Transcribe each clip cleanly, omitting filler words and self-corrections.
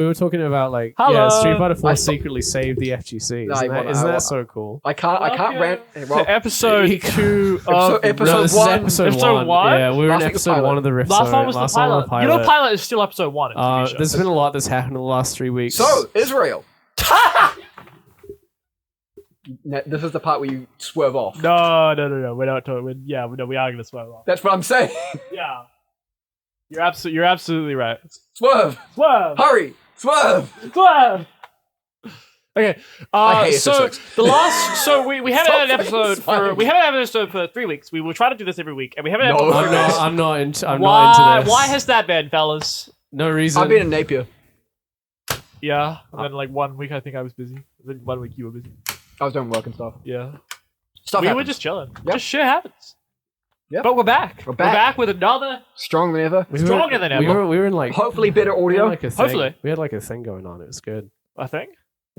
We were talking about like Street Fighter 4 secretly saved the FGC. Isn't that so cool? I can't rant. Well, episode 2 of episode 1. Episode 1? Yeah, we were in episode 1 of the Riff. Last one was the pilot. You know, pilot is still episode 1. There's been a lot that's happened in the last 3 weeks. So Israel. This is the part where you swerve off. No. We're not talking. We are going to swerve off. That's what I'm saying. Yeah. You're absolutely right. Swerve. Hurry. Swerve. Okay. So we haven't had an episode for 3 weeks. We will try to do this every week, and we haven't. I'm not into this. Why has that been, fellas? No reason. I've been in Napier. Yeah. And then like 1 week, I think I was busy. Then 1 week you were busy. I was doing work and stuff. Yeah. We were just chilling. Yep. Just shit happens. Yep. But we're back. We're back with another stronger than ever. Stronger than ever. We were in like hopefully better audio. Hopefully we had like a thing going on. It was good. I think.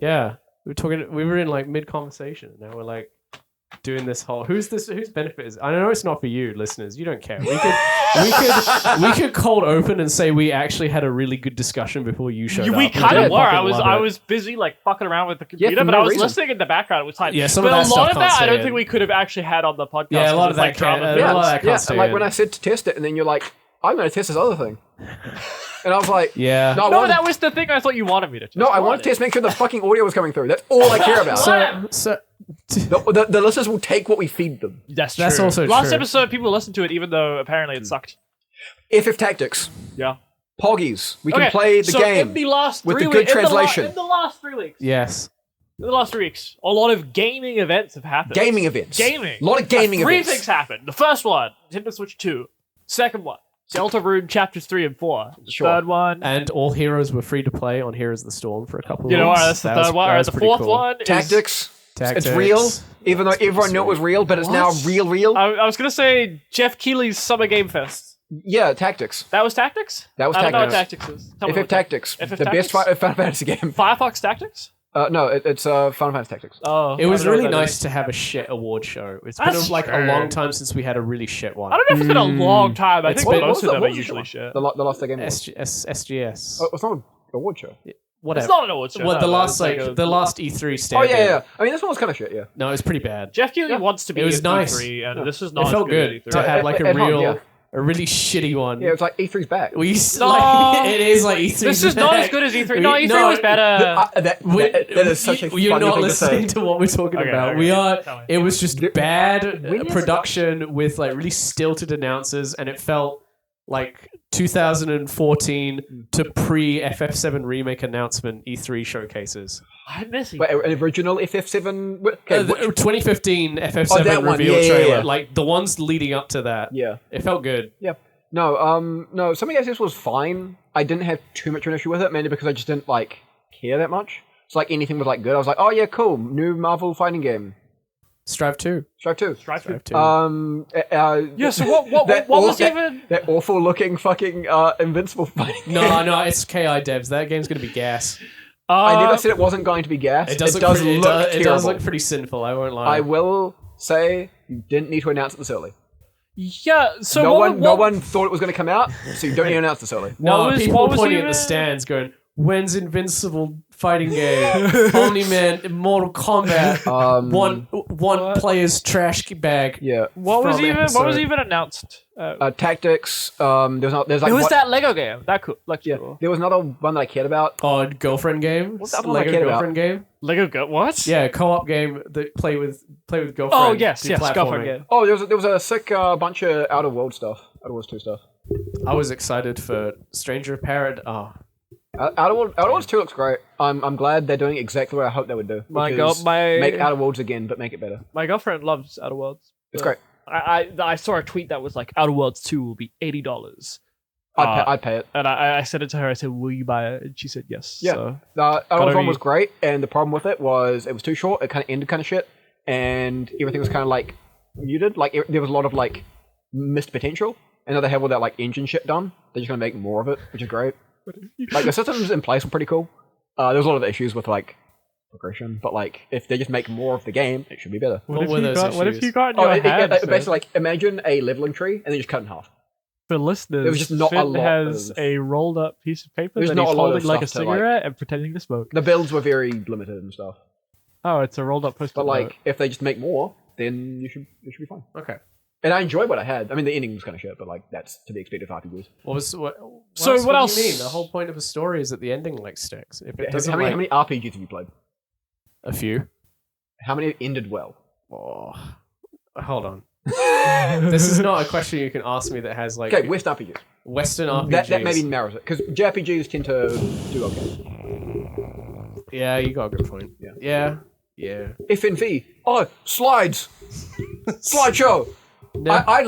Yeah, we were in like mid conversation. Now we're like doing this whole whose benefit is. I know it's not for you, listeners. You don't care. We could cold open and say we actually had a really good discussion before you showed up. We kind of were. I was busy like fucking around with the computer, but I was listening in the background. It was like, some but of that a lot of that I don't in. think we could have actually had on the podcast. Yeah, a lot of that can't. Like when I said to test it, and then you're like, I'm going to test this other thing. And I was like, yeah. No, that was the thing I thought you wanted me to test. No, I wanted to test, make sure the fucking audio was coming through. That's all I care about. The listeners will take what we feed them. That's true. That's also true. Last episode, people listened to it, even though apparently it sucked. FF Tactics. Yeah. Poggies. We can play the game in the last with 3 the good weeks, translation. In the last 3 weeks. Yes. In the last 3 weeks, a lot of gaming events have happened. Gaming events. A lot of gaming events. 3 things happened. The first one, Nintendo Switch 2. Second one, Deltarune Chapters 3 and 4. Third one. And all heroes were free to play on Heroes of the Storm for a couple of weeks. That's the third one. Alright, the fourth one is... Tactics. It's real, even though everyone knew it was real, but it's now real. I was going to say Jeff Keighley's Summer Game Fest. Yeah, Tactics. That was Tactics? That was Tactics. I don't know what Tactics is. FF Tactics. The best Final Fantasy game. Firefox Tactics? No, it's Final Fantasy Tactics. Oh, it was really nice to have a shit award show. It's been like a long time since we had a really shit one. I don't know if it's been a long time. I think most of them are usually shit. The last game was SGS. Oh, it's not an award show. Whatever. It's not an award show. Well, the last E3 stand. Oh yeah. I mean, this one was kind of shit. Yeah. No, it was pretty bad. Jeff Keighley wants to be. It was nice. E3, and this is not. It felt good to have like a really shitty one. Yeah, it's like E3's back. It is like E3's This is not as good as E3. No, E3 was better. That is such a funny You're not thing listening to to what we're talking about. It was just bad production with like really stilted announcers, and it felt like 2014 to pre-FF7 remake announcement E3 showcases. I'm missing. Wait, an original FF7? 2015 FF7 reveal trailer. Like the ones leading up to that. Yeah. It felt good. Yeah. No, Summer Game Fest was fine. I didn't have too much of an issue with it, mainly because I just didn't like care that much. So like anything was like good. I was like, oh yeah, cool. New Marvel fighting game. Strive 2. Strive 2. Strive 2. Yeah, so what was even... That awful looking fucking Invincible fighting game. No, it's KI devs. That game's going to be gas. I never said it wasn't going to be gas. It does look pretty sinful, I won't lie. I will say you didn't need to announce it this early. Yeah, so no one thought it was going to come out, so you don't need to announce this early. No, people were pointing at the stands going, when's Invincible fighting game? Omni-Man, Mortal Kombat, one player's trash bag. Yeah. What was even announced? Tactics. There's like it was that Lego game. That cool. Like there was another one that I cared about. Oh, girlfriend game. What's that one Lego I cared girlfriend about? game. What? Yeah, co-op game that play with girlfriend. Oh yes, girlfriend game. Oh, there was a sick bunch of Outer Worlds stuff. Outer Worlds 2 stuff. I was excited for Stranger of Paradise. Oh. Outer Worlds 2 looks great. I'm glad they're doing exactly what I hoped they would do. Make Outer Worlds again, but make it better. My girlfriend loves Outer Worlds. It's great. I saw a tweet that was like, Outer Worlds 2 will be $80. I'd pay it. And I said it to her. I said, will you buy it? And she said yes. Yeah. So. Outer Worlds 1 was great, and the problem with it was too short. It kind of ended kind of shit, and everything was kind of like muted. Like there was a lot of like missed potential. And now they have all that like engine shit done. They're just gonna make more of it, which is great. Like the systems in place were pretty cool. There's a lot of issues with like progression, but like if they just make more of the game, it should be better. What if you got in your head? Basically, like imagine a leveling tree and then just cut in half. For listeners, There was just not a Finn lot has of- a rolled up piece of paper There's that not he's a lot of holding like a stuff to, like- cigarette and pretending to smoke. The builds were very limited and stuff. Oh, it's a rolled up post-it But like, note. if they just make more, then it should be fine. Okay. And I enjoyed what I had. I mean, the ending was kind of shit, but like that's to be expected of RPGs. So what else? Do you mean? The whole point of a story is that the ending like sticks. If it doesn't, How many RPGs have you played? a few. How many ended well? Oh, hold on. This is not a question you can ask me that has like Okay, West RPGs. Western RPGs. That maybe narrows it because JRPGs tend to do okay. Yeah, you got a good point. Yeah. Yeah. FNV. Oh, slides. Slideshow. No. I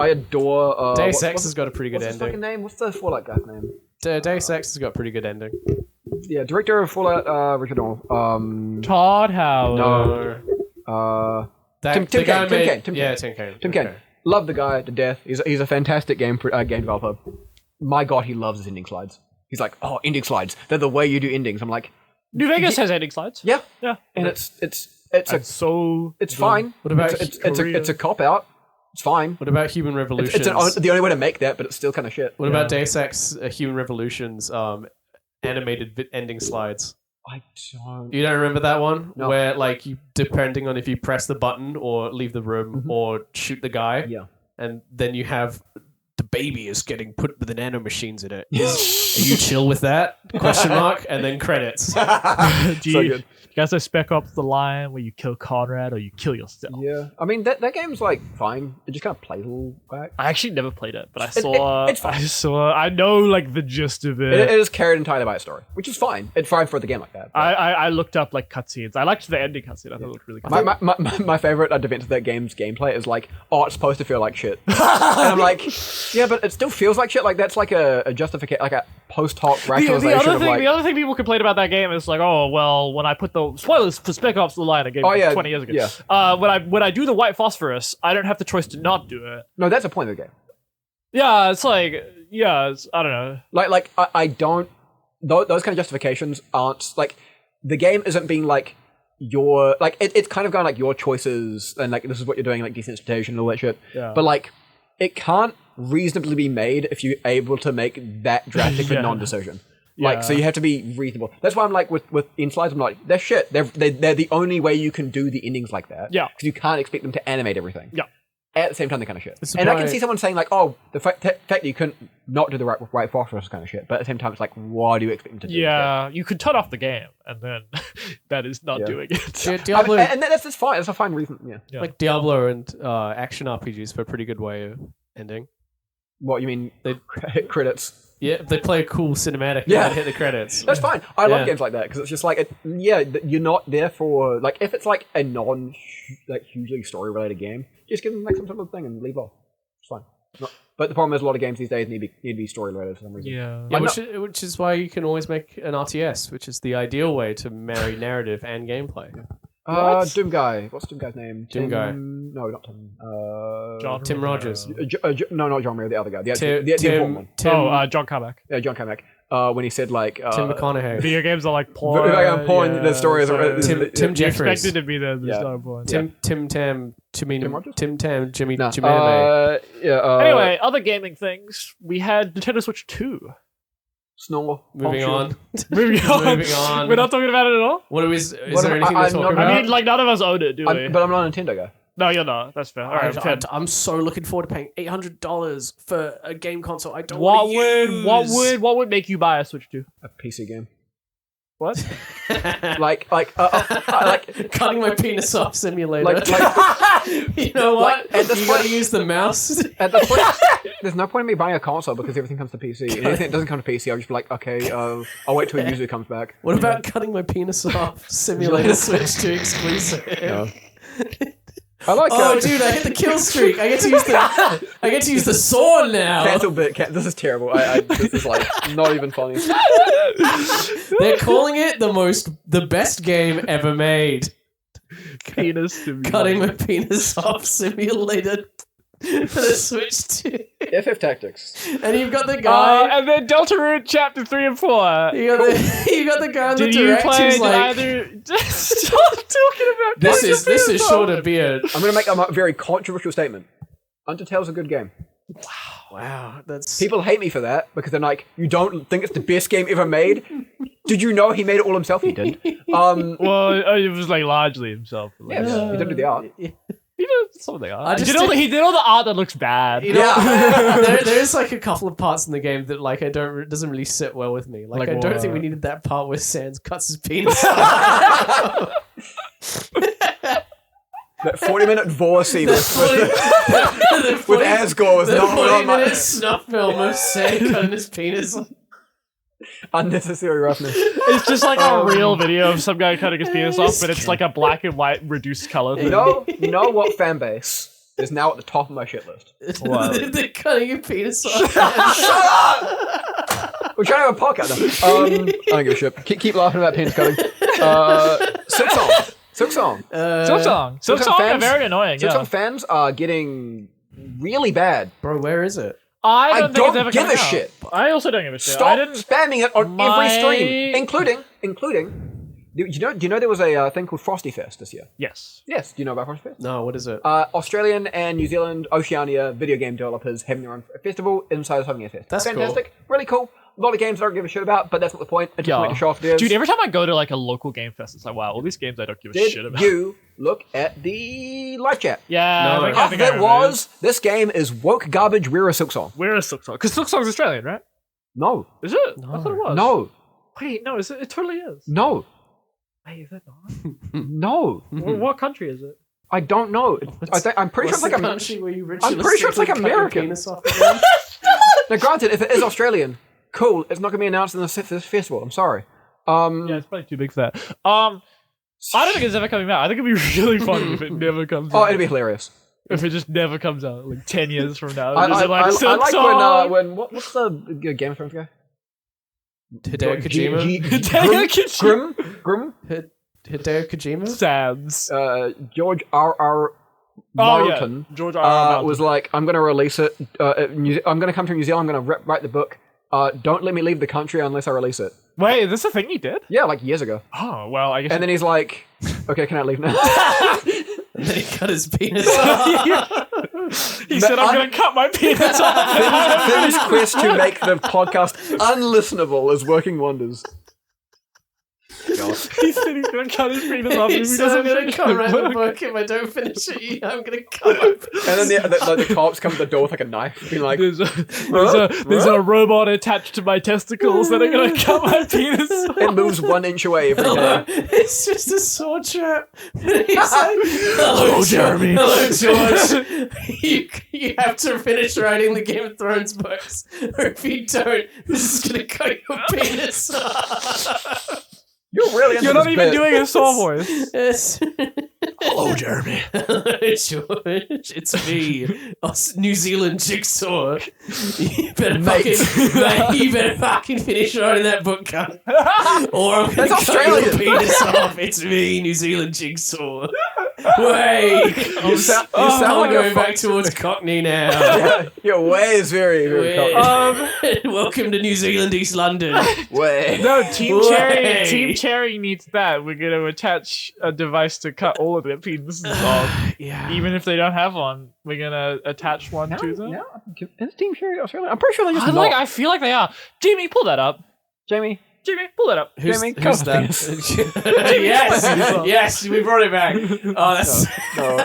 adore. Deus Ex has got a pretty good What's his fucking ending. name? What's the Fallout guy's name? Deus Ex has got a pretty good ending. Yeah, director of Fallout original. Todd Howard. No. Tim Kaine. Tim Kaine. Love the guy to death. He's a fantastic game developer. My God, he loves his ending slides. He's like, oh, ending slides. They're the way you do endings. I'm like, New Vegas has ending slides. yeah, Yeah. and it's So fine. What about It's a cop out. It's fine. What about Human Revolutions? It's the only way to make that, but it's still kind of shit. What about Deus Ex Human Revolutions animated ending slides? I don't. You don't remember that one? No. Where like you depending on if you press the button or leave the room or shoot the guy. Yeah. And then you have the baby is getting put with the nanomachines in it. Are you chill with that? Question mark and then credits. do So you good. guys know Spec Ops The Line where you kill Conrad or you kill yourself? Yeah, I mean that game's like fine. It just kind of plays a little back. I actually never played it, but I it's fine. I know like the gist of it. It is carried entirely by a story, which is fine. It's fine for the game like that. but- I looked up like cutscenes. I liked the ending cutscene. I thought it looked really cool. My favorite defense of that game's gameplay is like, oh, it's supposed to feel like shit, and I'm like, yeah, but it still feels like shit. Like that's like a justification, like a post hoc rationalization of like, The other thing people complain about that game is like, oh well, when I put the spoilers for Spec Ops: The Line, a game Oh, yeah, 20 years ago. yeah. When I do the white phosphorus, I don't have the choice to not do it. no, that's the point of the game. Yeah, it's like I don't know. Like I don't. Those kind of justifications aren't like the game isn't being like your like it's kind of going like your choices and like this is what you're doing like desensitization and all that shit. Yeah. But like it can't reasonably be made if you're able to make that drastic Yeah. a non-decision. Yeah. Like so you have to be reasonable. That's why I'm like with in slides I'm like they're shit. They're the only way you can do the endings like that. Yeah. Because you can't expect them to animate everything. Yeah. At the same time, they're kind of shit. This is And I why- can see someone saying like, "Oh, the fact that you couldn't not do the right phosphorus kind of shit." But at the same time, it's like, why do you expect them to do that? Yeah, you could turn off the game, and then that is not Yeah. doing it. Yeah, I Diablo, mean, and that's fine. That's a fine reason. Yeah. Yeah. like Diablo and action RPGs for a pretty good way of ending. What you mean? They- Hit credits. Yeah, if they play a cool cinematic Yeah. and hit the credits. That's fine. I love Yeah. games like that because it's just like, you're not there for like if it's like a non like hugely story related game, just give them like some sort of thing and leave off. It's fine. But the problem is a lot of games these days need to be story related for some reason. Yeah. Yeah, I'm which is why you can always make an RTS, which is the ideal way to marry narrative and gameplay. Doom Guy. What's Doom Guy's name? Doom Guy. No, not Tim. John Tim Romero. Rogers. No, not John Mayer, the other guy. The Tim, important one. John Carmack. Yeah, John Carmack. When he said like Tim McConaughey. Video games are like porn. porn. The story is so Tim Jeffries. expected to be there. There's Yeah. no porn. Tim Tam Jimmy Tim Rogers? Tim Tam Jimmy No. Jimmy Anime. Anyway, other gaming things. We had Nintendo Switch 2. Snore. Moving on. Moving on. Moving on. We're not talking about it at all. What is What there am- anything I'm to talk not- about? I mean, like none of us own it, do we? But I'm not a Nintendo guy. No, you're not. That's fair. All right, fair. I'm so looking forward to paying $800 for a game console. I don't What want to would what would make you buy a Switch 2? A PC game. What? Like cutting my penis off simulator. like you know what? like, at this You gotta point- use the mouse. at the point, there's no point in me buying a console because everything comes to PC. And anything that doesn't come to PC, I'll just be like, okay, I'll wait till a user comes back. What about cutting my penis off simulator Switch 2 exclusive? I like. Oh, dude, I hit the kill streak. I get to use the sword now. Cancel bit. This is terrible. This is like not even funny. They're calling it the best game ever made. Penis simulator. Cutting my penis off simulator for the Switch 2. FF Tactics. And you've got the guy. And then Deltarune Chapter 3 and 4. You got the guy on the Did you direct play who's like, either? Stop talking about this is sure to be a. I'm gonna make a very controversial statement. Undertale's a good game. Wow, that's People hate me for that because they're like, you don't think it's the best game ever made? Did you know he made it all himself? He didn't. Well, it was like largely himself. Yeah, he didn't do the art. He did some of the art. I just He did all the art that looks bad. You know, Yeah. there's like a couple of parts in the game that like doesn't really sit well with me. Like I don't think we needed that part where Sans cuts his penis. That 40-minute vor scene with Asgore was the not 40-minute snuff film of Sans cutting his penis. unnecessary roughness. It's just like a real video of some guy cutting his penis off, but it's like a black and white reduced color thing. You know what fan base is now at the top of my shit list? Wow. They're cutting your penis off. Shut up! We're trying to have a podcast now. I don't give a shit. Keep laughing about penis cutting. Silk Song. Silk Song are very annoying. Silk Yeah. Song fans are getting really bad. Bro, where is it? I don't think it's don't ever give coming a out. shit. I also don't give a shit. Stop I didn't. spamming it on every stream, My- including. Do you know there was a thing called Frosty Fest this year? Yes. Yes. Do you know about Frosty Fest? No, what is it? Australian and New Zealand, Oceania video game developers having their own festival inside of Something Fest. That's fantastic. Really cool. A lot of games I don't give a shit about, but that's not the point. It's just a point to show off devs. Dude, every time I go to like a local game fest, it's like, wow, all these games I don't give a Did shit about. you look at the live chat? Yeah, No. I Half think of I it remember was, this game is woke garbage, we're a Silk Song. Where is Silk Song? Because Silk Song's Australian, right? No. Is it? I thought it was. No. Wait, no, is it? It totally is. No. Wait, is it not? No. Well, what country is it? I don't know. I'm pretty sure it's like the a... country where you I'm pretty sure it's like ritualistically cut your American. penis off again? Now, granted, if it is Australian, cool. It's not going to be announced in this festival. I'm sorry. Yeah, it's probably too big for that. I don't think it's ever coming out. I think it'd be really funny if it never comes Oh, out. it'd be hilarious. If it just never comes out, like 10 years from now. I Just like, Silk like Song! when what's the Game of Thrones guy? Hideo Kojima? Grim? Hideo Kojima? Sans. George R.R. Oh, Martin yeah. George R.R. Martin. was like, I'm going to release it. I'm going to come to New Zealand. I'm going to write the book. Don't let me leave the country unless I release it. Wait, is this a thing he did? Yeah, like years ago. Oh, well, I guess. And then he's like, okay, can I leave now? And then he cut his penis off. he said, I'm going to cut my penis off. Finn's quest to make the podcast unlistenable is working wonders. God. He said he's going to cut his penis off. He if he said, I'm doesn't going to finish cut the right the book." book. If I don't finish it, I'm going to cut my penis. And then the cops come to the door with like a knife, being like, There's a robot attached to my testicles that are going to cut my penis off. it moves 1 inch away every day. It's just a sword trap. He's like, hello, Jeremy. Hello, George. You have to finish writing the Game of Thrones books, or if you don't, this is going to cut your penis off. You're really into You're not this even bit. doing a saw voice. Yes. Hello, Jeremy. Hello, George. It's me, New Zealand Jigsaw. You better fucking finish writing that book, cunt. Or I'm going to cut your Australian. penis off. It's me, New Zealand Jigsaw. Wait. You sound like I'm a going back towards Cockney now. Yeah, your way is very, very cockney. Welcome to New Zealand, East London. Way. No, Team Cherry. Way. Team Cherry needs that. We're going to attach a device to cut all of their penises off. Yeah. Even if they don't have one, we're going to attach one to them. Yeah, is Team Sherry Australia? I'm pretty sure they just not. I feel like they are. Jamie, pull that up. Jamie. Jamie, pull that up. Who's Jamie, that? yes, we brought it back. Oh, that's No,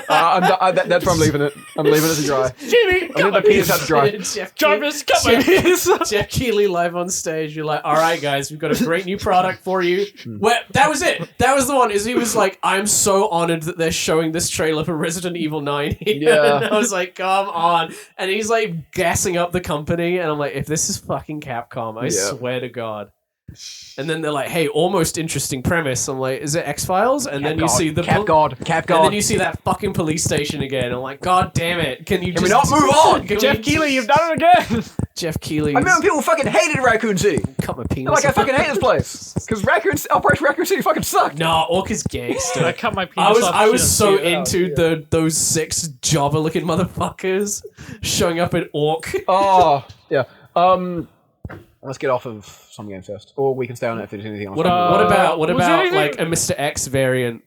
that's where I'm leaving it. I'm leaving it to dry. Jamie, I cut need my the penis penis. out to dry. Jeff Jarvis, cut my penis off. Jeff Keighley live on stage. You're like, all right, guys, we've got a great new product for you. Well, that was it. That was the one. Is he was like, I'm so honored that they're showing this trailer for Resident Evil 9 here. Yeah. And I was like, come on. And he's like gassing up the company, and I'm like, if this is fucking Capcom, I swear to God. And then they're like, hey, almost interesting premise. I'm like, is it X-Files? And then you see the Cap God. and then you see that fucking police station again. I'm like, God damn it. Can we not move on? Jeff Keighley, you've done it again. Jeff Keighley. I remember people fucking hated Raccoon City. Cut my penis. They're like, I fucking hate this place. Because Operation Raccoon City fucking sucked. Nah, Orca's gangster. I cut my penis off. I was so Yeah. into those 6 jobber-looking motherfuckers showing up in Orc. Oh, yeah. Let's get off of some game first. Or we can stay on it if there's anything else. What about was there anything- like a Mr. X variant?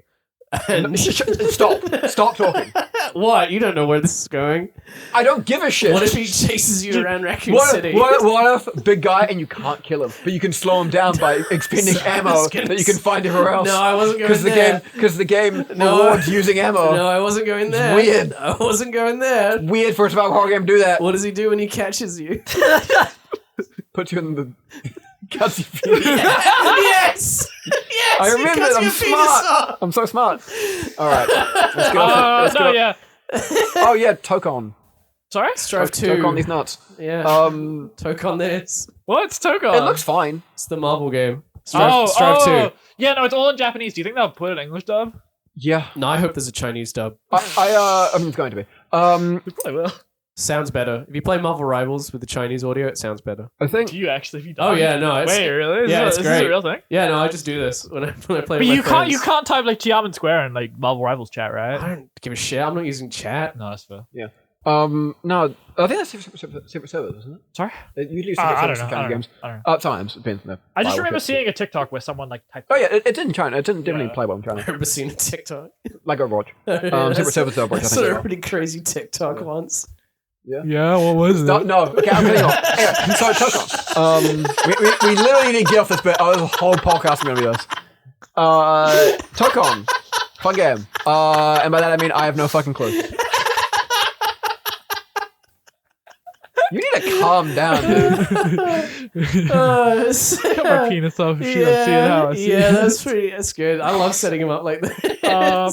And Stop talking. What? You don't know where this is going. I don't give a shit. What if he chases you around Raccoon What City? what if big guy and you can't kill him, but you can slow him down by expending So I ammo was gonna that you can find everywhere else? No, I wasn't going there. Because the game No. rewards using ammo. No, I wasn't going there. weird. I wasn't going there. Weird for a survival horror game to do that. What does he do when he catches you? Put you in the cuts your penis. Yes! Yes! I he remember cuts that. I'm your penis smart. off. I'm so smart. All right, let's get off. Let's get no, off. yeah. Oh yeah, Tokon. Sorry? Strive 2. Tokon these nuts. Yeah. Um, Tokon this. What's Tokon? it looks fine. It's the Marvel game. Strive 2. Yeah, no, it's all in Japanese. Do you think they'll put an English dub? Yeah, No, I hope there's a Chinese dub. I mean it's going to be. They probably will. Sounds better. If you play Marvel Rivals with the Chinese audio, it sounds better. I think Do you actually? Have you Oh done yeah, it? no, it's Wait, really? yeah, it's Is this a great. real thing? Yeah, no, I just do this when I play But with my you friends. can't type like Tiamat Square in like Marvel Rivals chat, I right? don't give a shit. I'm not using chat. No, that's fair. no, I think that's separate servers, isn't it? Sorry? It usually is I separate don't servers know. for kind of games. I don't know. Sometimes depends on the I just file remember fit. seeing a TikTok where someone like typed. Oh yeah, it did in China. It didn't definitely Yeah. play well in I China. remember seeing a TikTok. Like Overwatch. Yeah, Separate servers though, I I think. saw as a well. pretty crazy TikTok once. Yeah, what was No, okay, I'm getting off. Anyway, so Tokon. We literally need to get off this bit. Oh, there's a whole podcast is gonna be this. Tokon. Fun game. And by that I mean I have no fucking clue. You need to calm down, dude. Cut my penis off. If she don't see it how I see yeah, it. that's good. I love setting him up like that.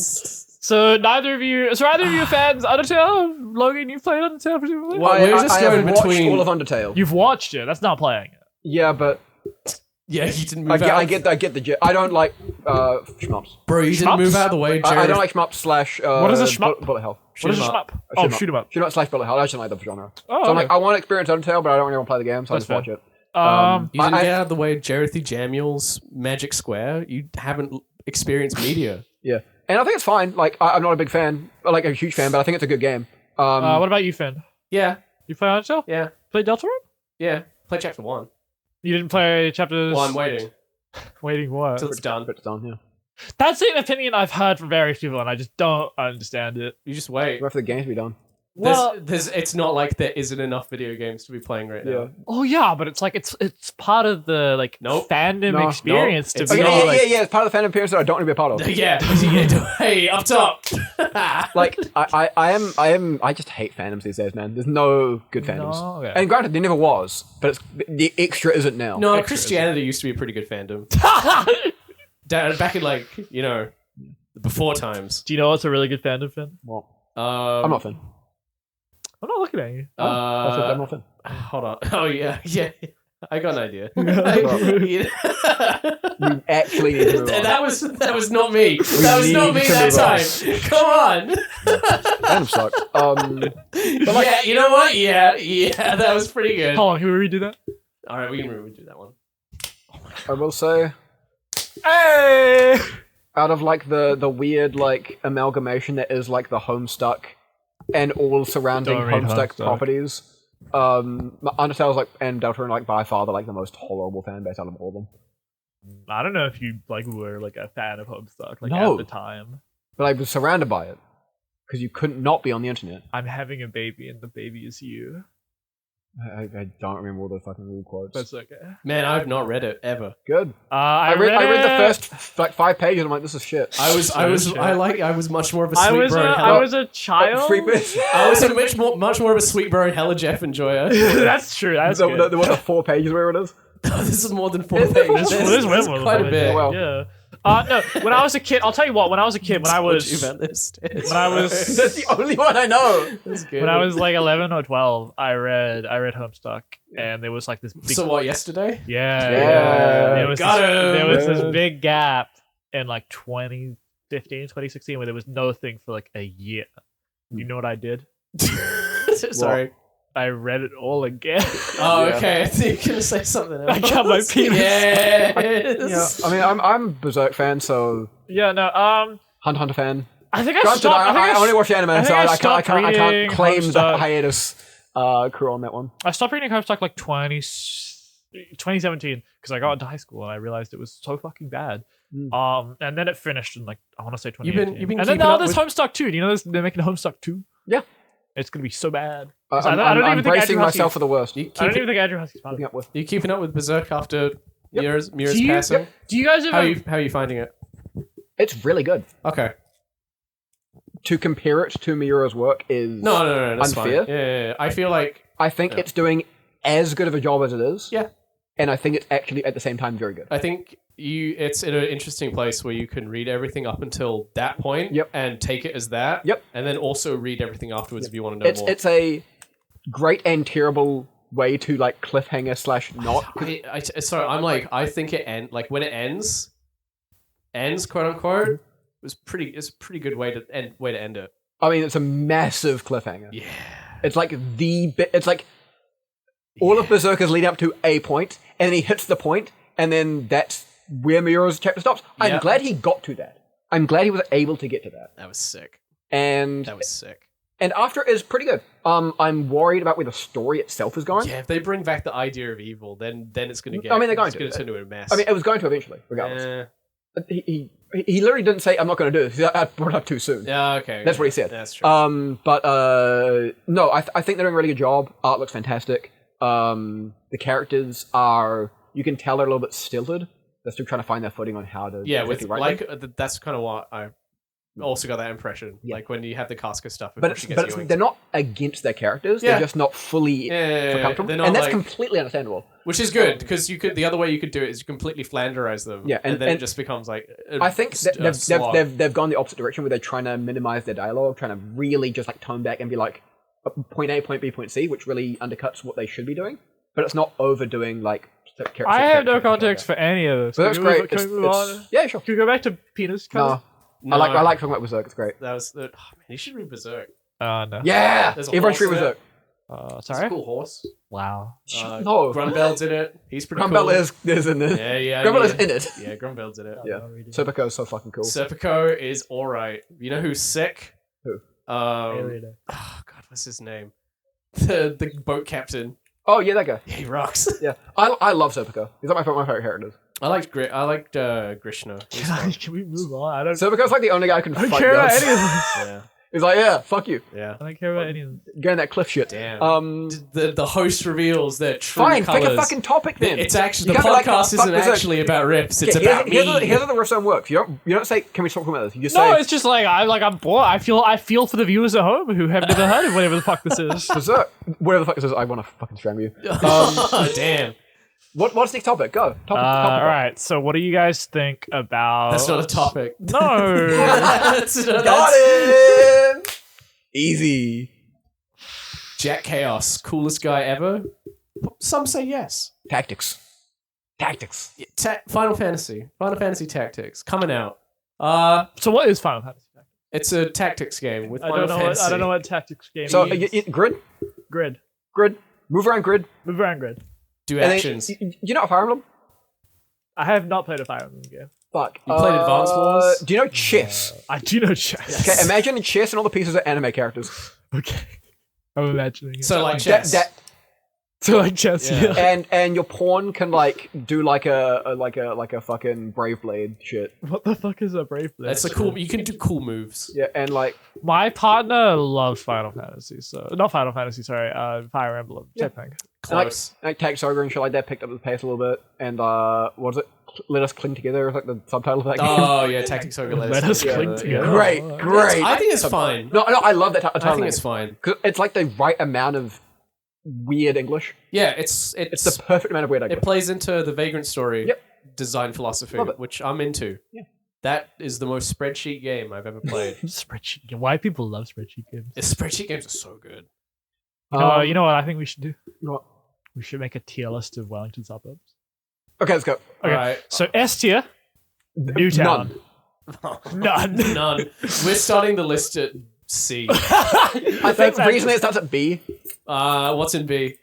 So neither of you fans Undertale? Logan, you played Undertale presumably? Well, we're just I have going watched between- all of Undertale. You've watched it. That's not playing it. Yeah, but Yeah, you didn't I move out. get the gist. I don't like shmups. Bro, you didn't Shmups? move out of the way, Jared. I don't like shmups slash. What is a shmup? Bullet hell. What is a Shoot 'em shmup? up. Oh, Shoot 'em shoot 'em up. Shoot 'em up slash bullet hell. I just don't like the genre. Oh, So I'm okay. like, I want to experience Undertale, but I don't really want to play the game, so I That's just watch it. You didn't I- get out of the way, Jareth Jamul's Magic Square. You haven't experienced media. Yeah, and I think it's fine. Like, I'm not a big fan, like a huge fan, but I think it's a good game. What about you, Finn? Yeah, You play Undertale? yeah, Play Deltarune? yeah. Play chapter 1. You didn't play chapters. Well, I'm waiting Waiting what? till it's done. But it's done. Yeah. That's an opinion I've heard from various people, and I just don't understand it. You just wait. Wait for the game to be done. Well, It's not like there isn't enough video games to be playing right now. Yeah. oh yeah, but it's like it's part of the like Nope. fandom No. experience Nope. to It's be not. like, Yeah. It's part of the fandom appearance that I don't want to be a part of. Yeah, hey, up top. Like, I just hate fandoms these days, man. There's no good fandoms. No, okay. And granted, there never was, but it's the extra isn't now. No, Extras. Christianity used to be a pretty good fandom. Back in like, the before times. Do you know what's a really good fandom, Finn? Well, I'm I'm not Finn. I'm not looking at you. I'm not Finn. Hold on. Oh yeah. I got an idea. You actually need to move on. that was not me. That was not need me to that move on. time. Come on. Fandom suck. Yeah, you know what? Yeah, that was pretty good. Hold on, can we redo that? All right, we can redo that one. I will say, Hey! out of like the weird like amalgamation that is like the Homestuck and all surrounding Don't read Homestuck Homestuck. properties, Undertale's like and Deltarune like by far the most horrible fan base out of all of them. I don't know if you like were like a fan of Homestuck like No. at the time. But I was surrounded by it because you couldn't not be on the internet. I'm having a baby and the baby is you. I don't remember all the fucking rule quotes. That's okay. Man, I've not read it ever. Good. I read the it. first like 5 pages. And I'm like, this is shit. I was much more of a sweet bro. I was a child. Sweet bitch. I was a much more of a sweet bro and hella Jeff enjoyer. That's true. That's the, good. the, what, the 4 pages where it is? This is more than 4 It's pages. This This is was quite a bit. Well. Yeah. No, when I was a kid, I'll tell you what. When I was a kid, when I was about this. when I was That's the only one I know. That's good. when I was like 11 or 12, I read Homestuck, and there was like this big So what? Yesterday? yeah. Yeah. Got him. There was Yeah. this big gap in like 2015, 2016 where there was no thing for like a year. You know what I did? Sorry. I read it all again. Oh, Yeah. okay. I think you're gonna say something else. I got my penis. Yes. Yeah, I mean, I'm Berserk fan, so Yeah, no. Hunter fan. I think I Granted, stopped. I only watch the anime, I so think I I stopped can't reading claim the Homestuck. hiatus crew on that one. I stopped reading Homestuck like 2017, because I got into high school and I realized it was so fucking bad. And then it finished in like I want to say 2018. You've been and then keeping now up there's with- Homestuck 2. Do you know they're making Homestuck 2? Yeah. It's gonna be so bad. I don't I'm even think bracing Andrew myself for the worst. You I don't even think Andrew Huskey's part of Keeping it. up with. you keeping up with Berserk after Mira's Do you- passing? Do you guys ever? How are you finding it? It's really good. Okay. To compare it to Miura's work is No, that's unfair. fine. Yeah. I feel like I think it's doing as good of a job as it is. Yeah. And I think it's actually at the same time very good. I think it's in an interesting place where you can read everything up until that point Yep. and take it as that. Yep. And then also read everything afterwards if you want to know more. It's a great and terrible way to like cliffhanger / not. I think when it ends quote unquote, it's a pretty good way to end it. I mean, it's a massive cliffhanger. Yeah. It's like it's like all of Berserkers lead up to a point, and then he hits the point, and then that's where Miura's chapter stops. I'm Yep. glad he got to that. I'm glad he was able to get to that. That was sick. And after it is pretty good. I'm worried about where the story itself is going. Yeah, if they bring back the idea of evil, then it's going to get. I mean, they're going it's to. going to turn into a mess. I mean, it was going to eventually, regardless. Eh. He literally didn't say, "I'm not going to do this." I brought it up too soon. Yeah, okay. That's what he said. That's true. No, I think they're doing a really good job. Art looks fantastic. The characters are, you can tell they're a little bit stilted. They're still trying to find their footing on how to. with write them. that's kind of what I also got that impression. Yeah. Like when you have the Casca stuff, But they're not against their characters. Yeah. They're just not fully comfortable, they're not and that's like- completely understandable. which is good because the other way you could do it is you completely flanderize them. Yeah, and then and it just becomes like. I think they've gone the opposite direction where they're trying to minimize their dialogue, trying to really just like tone back and be like point A, point B, point C, which really undercuts what they should be doing. But it's not overdoing like. I have no context for any of this. But that's Can we great. move- Can we move on? Yeah, sure. Can we go back to penis? No, No, I like talking about Berserk. It's great. That was the. Oh, man, you should read Berserk. No. Yeah, There's a everyone horse should in Berserk. It's Sorry. a cool horse. Wow. No, Grunbeld's in it. He's pretty Grumbell cool. is in it. Yeah. Grumbell is in it. Yeah, Grunbeld's in it. Yeah, Serpico is so fucking cool. Serpico is alright. You know who's sick? Who? Oh god, what's his name? The boat captain. Oh yeah, that guy. Yeah, he rocks. Yeah, I love Serpico. He's like my favorite characters. I liked Grishna. He's fun. Can we move on? I don't Serpico's like the only guy who can I don't fight care about gods. any of this. Yeah. He's like, yeah, fuck you. Yeah. I don't care about any of this. Getting that cliff shit. Damn. The host reveals their true Fine, colors. pick a fucking topic then. It's actually You the can't be like, podcast fuck isn't Berserk. actually about riffs. It's Okay, about me. Here's how the riff zone works. You don't say, can we talk about this? You just No, say it's just like I'm bored. I feel for the viewers at home who have never heard of whatever the fuck this is. Berserk. Whatever the fuck this is, I want to fucking strangle you. Oh, damn. What's next topic? Go. Topic. All right. So, what do you guys think about? That's not a topic. No. Got it. Easy. Jack Chaos, coolest guy ever. Some say yes. Tactics. Final Fantasy Tactics coming out. So, what is Final Fantasy? It's a tactics game with I Final don't know. Fantasy. I don't know what tactics game. So is. grid. Move around grid. Move around grid. Do And then- actions. you know Fire Emblem? I have not played a Fire Emblem game. Fuck. You played Advance Wars? Do you know chess? I do know chess. Okay, imagine chess and all the pieces are anime characters. Okay. I'm imagining it. So like chess. So like chess, Yeah. yeah. and your pawn can like do like a fucking Brave Blade shit. What the fuck is a Brave Blade? That's a cool. You can do cool moves. Yeah, and like My partner loves Final Fantasy, so not Final Fantasy, sorry, Fire Emblem type thing. Close. like Tactics Ogre and shit like that picked up the pace a little bit. And what was it? Let Us Cling Together is like the subtitle of that game. Oh yeah, Tactics Ogre. Let us cling Yeah. together. Great. I think it's fine. No, I love that title. I think it's fine. 'Cause it's like the right amount of weird English. Yeah, it's It's the perfect amount of weird English. it plays into the Vagrant Story Yep. design philosophy, Love it. which I'm into. Yeah. That is the most spreadsheet game I've ever played. Spreadsheet game. Why people love spreadsheet games? Spreadsheet games are so good. You know what I think we should do? What? We should make a tier list of Wellington suburbs. Okay, let's go. Okay, Alright. so S tier, Newtown. None. None. We're starting the list at C. I think the reason it starts at B. What's in B?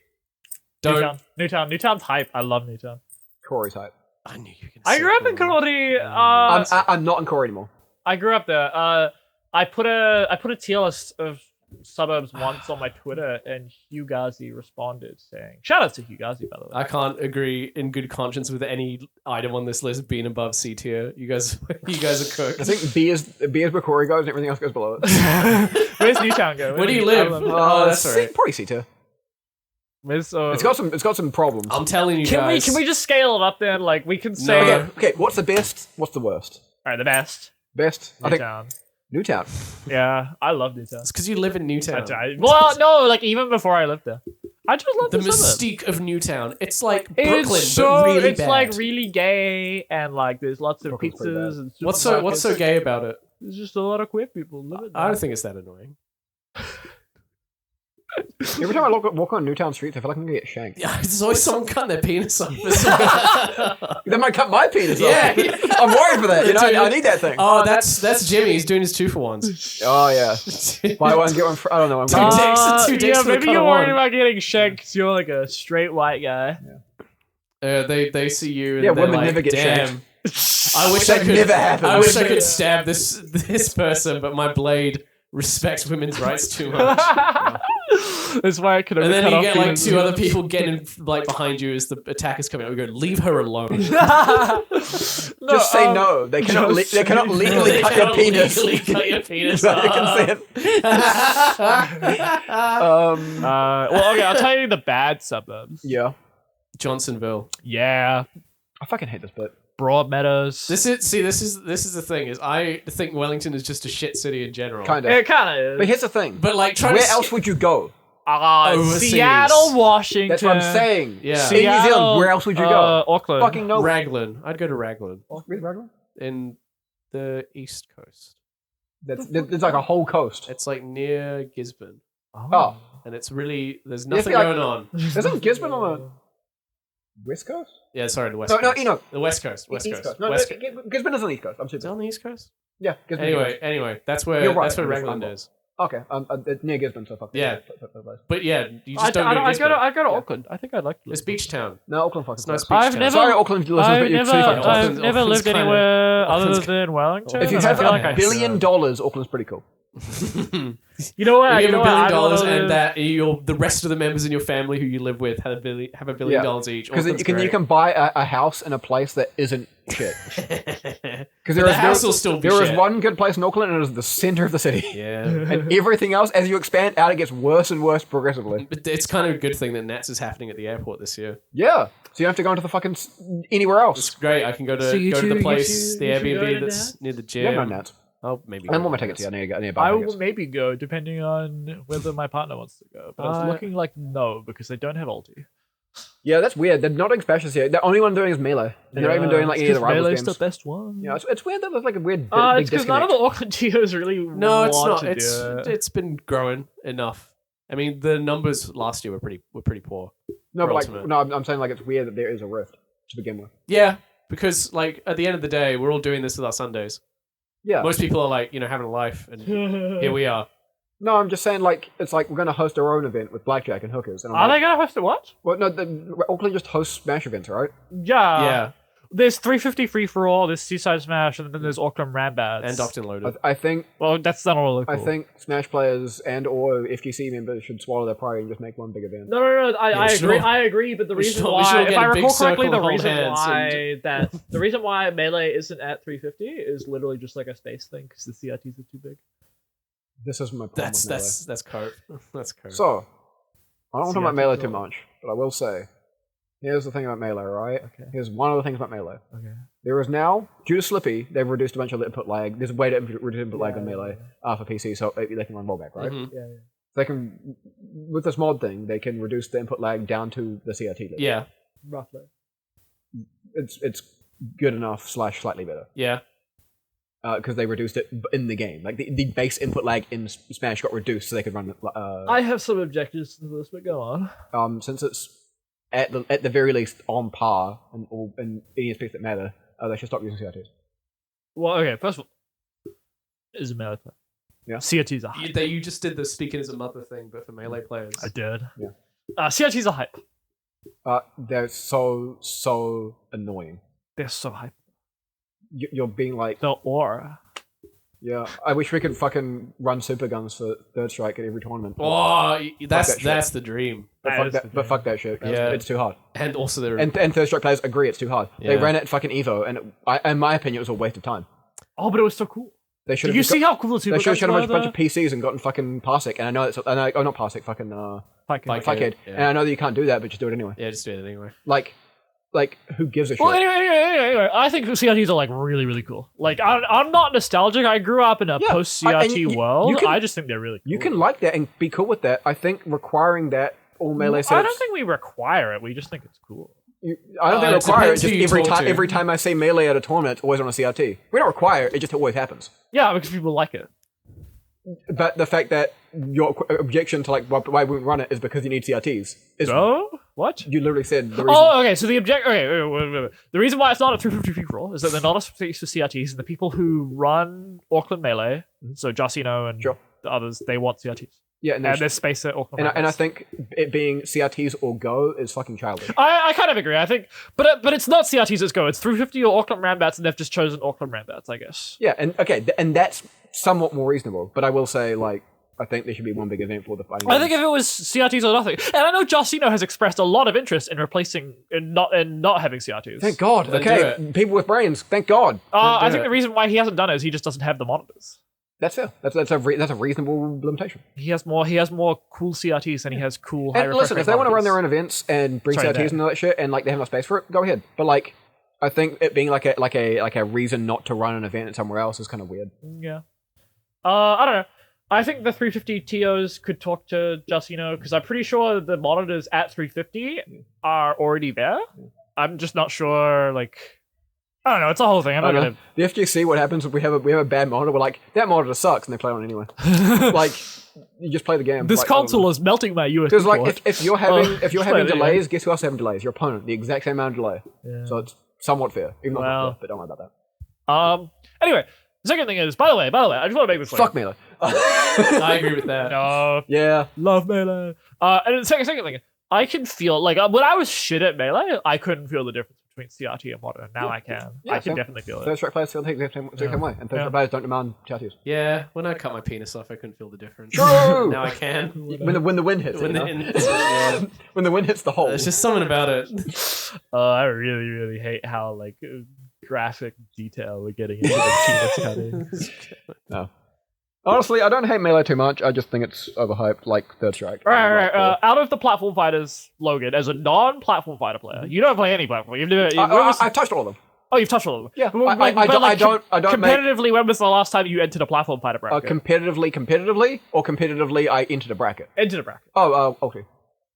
Don't. Newtown. Newtown's hype. I love Newtown. Corey type. I knew you were gonna I say grew up in Corey. Corey. I'm not in Corey anymore. I grew up there. I put a tier list of suburbs once on my Twitter, and Hugazi responded saying, "Shout out to Hugazi, by the way." I can't agree in good conscience with any item on this list being above C tier. You guys are cooked. I think B is where Corey goes, and everything else goes below it. Where's Newtown go? Where do you live? Oh, that's all right. Probably C tier. Where's, It's got some problems. I'm telling you guys. Can we just scale it up then? Like we can say, No. Okay, what's the best? What's the worst? all right, the best. Best? I think Newtown. Newtown. Yeah, I love Newtown. It's because you live in Newtown. Well, no, like even before I lived there, I just love The the suburb. mystique of Newtown. It's like Brooklyn, It's but really it's bad. like really gay, and like there's lots of Brooklyn's pretty pizzas and What's so gay about it? There's just a lot of queer people living there. I don't think it's that annoying. Every time I walk on Newtown streets, I feel like I'm gonna get shanked. Yeah, there's always someone cutting their penis off. They might cut my penis Yeah. off. I'm worried for that. You know, I need that thing. Oh, that's Jimmy. He's doing his 2-for-1s. Oh yeah. Buy one, get one. I don't know. I'm Two gonna- dicks. Two dicks yeah, for the maybe cut you're of worried one. about getting shanked because you're like a straight white guy. They see you and Yeah, they're women like, never get damn. shanked. I wish I That could. never happens. I wish I could stab this person, but my blade respects women's rights too much. That's why I could And only then cut you off get like penis. two other people getting like behind you as the attackers coming out. We go, leave her alone. Just say no. They cannot. They cannot legally They cut your cannot penis. legally cut your penis Without your off. consent. well, okay, I'll tell you the bad suburbs. Yeah. Johnsonville. Yeah, I fucking hate this bit. Broadmeadows. This is the thing is I think Wellington is just a shit city in general. Kind of. It kind of But is. here's the thing. But like trying Where to else would you go? Overseas. Seattle, Washington. That's what I'm saying. Yeah. In New Zealand, where else would you go? Auckland. Fucking no. Raglan. I'd go to Raglan Where's Raglan? in the east coast. There's like a whole coast. It's like near Gisborne, Oh. and it's really there's Yeah, nothing like- going on. Isn't Gisborne on the West Coast? Yeah, sorry, the west. No, coast. you know. The west coast. West East coast. No, West no, coast. Gisborne is on the East Coast. I'm Is it super. on the east coast? Yeah, Gisborne. is on the East Anyway, that's where You're right. that's where Yes, Raglan I'm is. Coast. Okay, it's near Gisborne, so fuck. Yeah. Fuck that place. But yeah, you just I'd don't go to Gisborne. go to Auckland. I think I'd like to live It's beach town. No, Auckland fucking. It's nice sucks. beach I've town. never- Sorry, Auckland listeners, I've but you're never, city fucking I've Auckland's- never Auckland's lived kinda- anywhere Auckland's- other than Wellington. If you and I have feel like $1 billion, should. Auckland's pretty cool. You know what? You You have know $1 what? billion, I don't and know. that the rest of the members in your family who you live with have $1 billion Yeah. each. Because Auckland's you great. can buy a house in a place that isn't shit. Because the house will still be there is shit. one good place in Auckland, and it is the center of the city. Yeah. And everything else, as you expand out, it gets worse and worse progressively. But it's kind of a good thing that Nats is happening at the airport this year. Yeah, so you don't have to go into the fucking anywhere It's else. great. I can go to So you go to two- the you place, two- the you two go Airbnb to that's near the gym. Yeah, no, Nats. Oh, maybe. I want my tickets. Yeah, I need to buy I tickets. will maybe go depending on whether my partner wants to go, but it's looking like no because they don't have ulti. Yeah, that's weird. They're not doing specials here. The only one doing is Melee, and they're not even doing like any of the rivals Melee's games. the best one. Yeah, it's weird that there's like a weird big It's because none of disconnect. the Auckland geos really No, it's want not. to It's do it. it's been growing enough. I mean, the numbers last year were pretty poor. No, but like Ultimate. no, I'm saying like it's weird that there is a rift to begin with. Yeah, because like at the end of the day, we're all doing this with our Sundays. Yeah. Most people are like, having a life, and here we are. No, I'm just saying like it's like we're gonna host our own event with blackjack and hookers. And I'm Are like, they gonna host it? What? Well, no, Auckland just hosts Smash events, right? Yeah. Yeah, There's 350 free for all. There's Seaside Smash, and then there's Auckland Rambats. and Docked and Loaded. I think Well, that's not all. I think Smash players and or FGC members should swallow their pride and just make one big event. No. I we should agree. all- I agree. But the we should reason all- we should why, all if get I a big recall correctly, circle the and hold reason hands why the reason why Melee isn't at 350 is literally just like a space thing because the CRTs are too big. This is my problem That's with Melee. that's cope. That's cope. So, I don't want to talk about CRT Melee is too all- much, but I will say, here's the thing about Melee, right? Okay. Here's one of the things about Melee. Okay. There is now, due to Slippy, they've reduced a bunch of input lag. There's a way to reduce input lag on Melee for PC, so they can run rollback, right? Mhm. Yeah. They can, with this mod thing, they can reduce the input lag down to the CRT level. Yeah, Roughly. It's good enough / slightly better. yeah. Because they reduced it in the game. Like the base input lag in Smash got reduced so they could run I have some objections to this, but go on. since it's at the very least on par in any aspects that matter, they should stop using CRTs. Well, okay. First of all, is a Melee player. Yeah. CRTs are hype. You just did the speaking as a mother thing, but for Melee players. I did. Yeah. CRTs are hype. They're so annoying. They're so hype. You're being like, The aura. Yeah, I wish we could fucking run super guns for Third Strike at every tournament. Oh, that's that shit. the dream. But fuck that shit. Yeah. It's too hard. And also there. And Third Strike players agree it's too hard. They Yeah. ran it at fucking Evo, and in my opinion, it was a waste of time. Oh, but it was so cool. They should Did you see how cool the super They should have guns shown a bunch of PCs and gotten fucking Parsec, and I know not Parsec, fucking Fuckhead. Yeah. And I know that you can't do that, but just do it anyway. Yeah, just do it anyway. Like who gives a shit? Well, anyway, I think CRTs are like really, really cool. Like, I'm not nostalgic. I grew up in a post CRT world. I just think they're really cool. You can like that and be cool with that. I think requiring that all melee setups. I don't think we require it. We just think it's cool. I don't think it require it. depends who Just you talk to. every time I say melee at a tournament, it's always on a CRT. We don't require it. It just always happens. Yeah, because people like it. But the fact that your objection to like why we wouldn't run it is because you need CRTs. No? What? You literally said the reason. Oh, okay. So the wait. The reason why it's not a 350 free for all is that they're not a space for CRTs, and the people who run Auckland Melee, so Josino and Sure. the others, they want CRTs. Yeah, And there's space at Auckland. and I think it being CRTs or Go is fucking childish. I kind of agree. I think, but it's not CRTs as Go. It's 350 or Auckland Rambats, and they've just chosen Auckland Rambats, I guess. Yeah, and okay, and that's somewhat more reasonable. But I will say, like, I think there should be one big event for the fighting. I think if it was CRTs or nothing, and I know Josino has expressed a lot of interest in replacing in not having CRTs. Thank God. Then Okay, do people with brains. Thank God. I do think it. the reason why he hasn't done it is he just doesn't have the monitors. That's fair. That's a reasonable limitation. He has more cool CRTs than he has cool high And listen, if they want to run their monitors. own events and bring Sorry, CRTs Dad. and all that shit, and like they have no space for it, go ahead. But like, I think it being like a reason not to run an event somewhere else is kind of weird. Yeah. I don't know. I think the 350 TOs could talk to Josino because I'm pretty sure the monitors at 350 are already there. I'm just not sure. Like, I don't know. It's a whole thing. I'm not gonna. The FGC, what happens if we have a bad monitor? We're like, that monitor sucks, and they play on it anyway. Like, you just play the game. This like, console is melting my USB Because like port. if you're having just play it, delays, guess who else is having delays? Your opponent, the exact same amount of delay. Yeah. So it's somewhat fair, even though Well. it's not fair, but don't worry about that. Anyway, the second thing is, by the way, I just want to make this clear. Fuck Melee. I agree with that. No, Yeah. love Melee. And the second thing, I can feel like when I was shit at Melee, I couldn't feel the difference between CRT and modern. Now I can. Yeah, I can same. definitely feel it. Third strike players feel the exact same way, and third strike players don't demand tattoos. Yeah, when I cut my penis off, I couldn't feel the difference. True. Now I can. When the wind hits, When it, the- you know? yeah. When the wind hits the hole. There's just something about it. I really, really hate how graphic detail we're getting into the penis cutting. No. Honestly, I don't hate Melee too much. I just think it's overhyped, like Third Strike. Right. Out of the platform fighters, Logan, as a non-platform fighter player, you don't play any platform. You've never. I've touched all of them. Oh, you've touched all of them. Yeah, But I don't make competitively. When was the last time you entered a platform fighter bracket? competitively, or competitively, I entered a bracket. Entered a bracket. Oh, okay.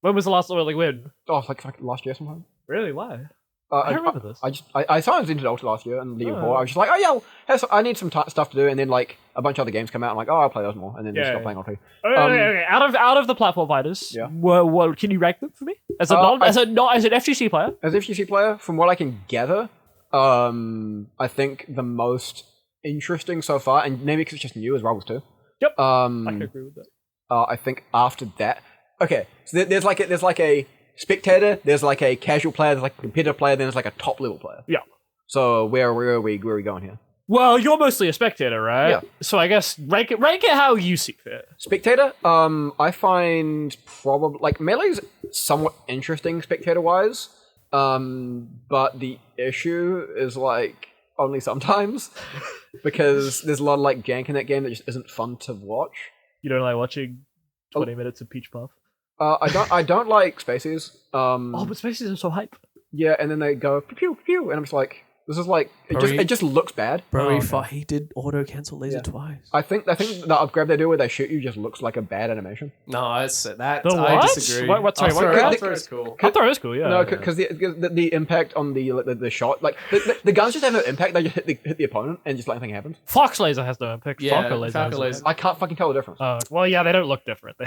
When was the last one? Like when? Oh, like last year sometime. Really? Why? I remember this. I sometimes entered Ultra last year and the year before. I was just like, oh yeah, I need some stuff to do, and then like a bunch of other games come out. I'm like, oh, I'll play those more, and then just stop playing Ultra. Okay. Out of the platform fighters, Yeah. what can you rank them for me as a as an FGC player? As an FGC player, from what I can gather, I think the most interesting so far, and maybe because it's just new, is Rivals 2. Yep. I can agree with that. I think after that, okay, so there's like a spectator, there's like a casual player, there's like a competitive player, then there's like a top level player. Yeah. So where are we going here? Well, you're mostly a spectator, right? Yeah. So I guess rank it how you see fit. Spectator, I find probably like Melee's somewhat interesting spectator wise, but the issue is like only sometimes because there's a lot of like jank in that game that just isn't fun to watch. You don't like watching 20 minutes of Peach Puff? I don't like spaces. Oh, but spaces are so hype. Yeah, and then they go pew pew pew, and I'm just like, this is like it just looks bad. Bro, he did auto cancel laser twice. I think the upgrade they do where they shoot you just looks like a bad animation. No, it's that. The I what? disagree. What- sorry, what I'll grab? throw is cool. I thought it was cool, yeah. No, because the impact on the shot, like the guns just have no impact. They just hit the opponent and just like nothing happens. Fox laser has no impact. Yeah, Falco laser. Falco has no laser. impact. I can't fucking tell the difference. Well, yeah, they don't look different.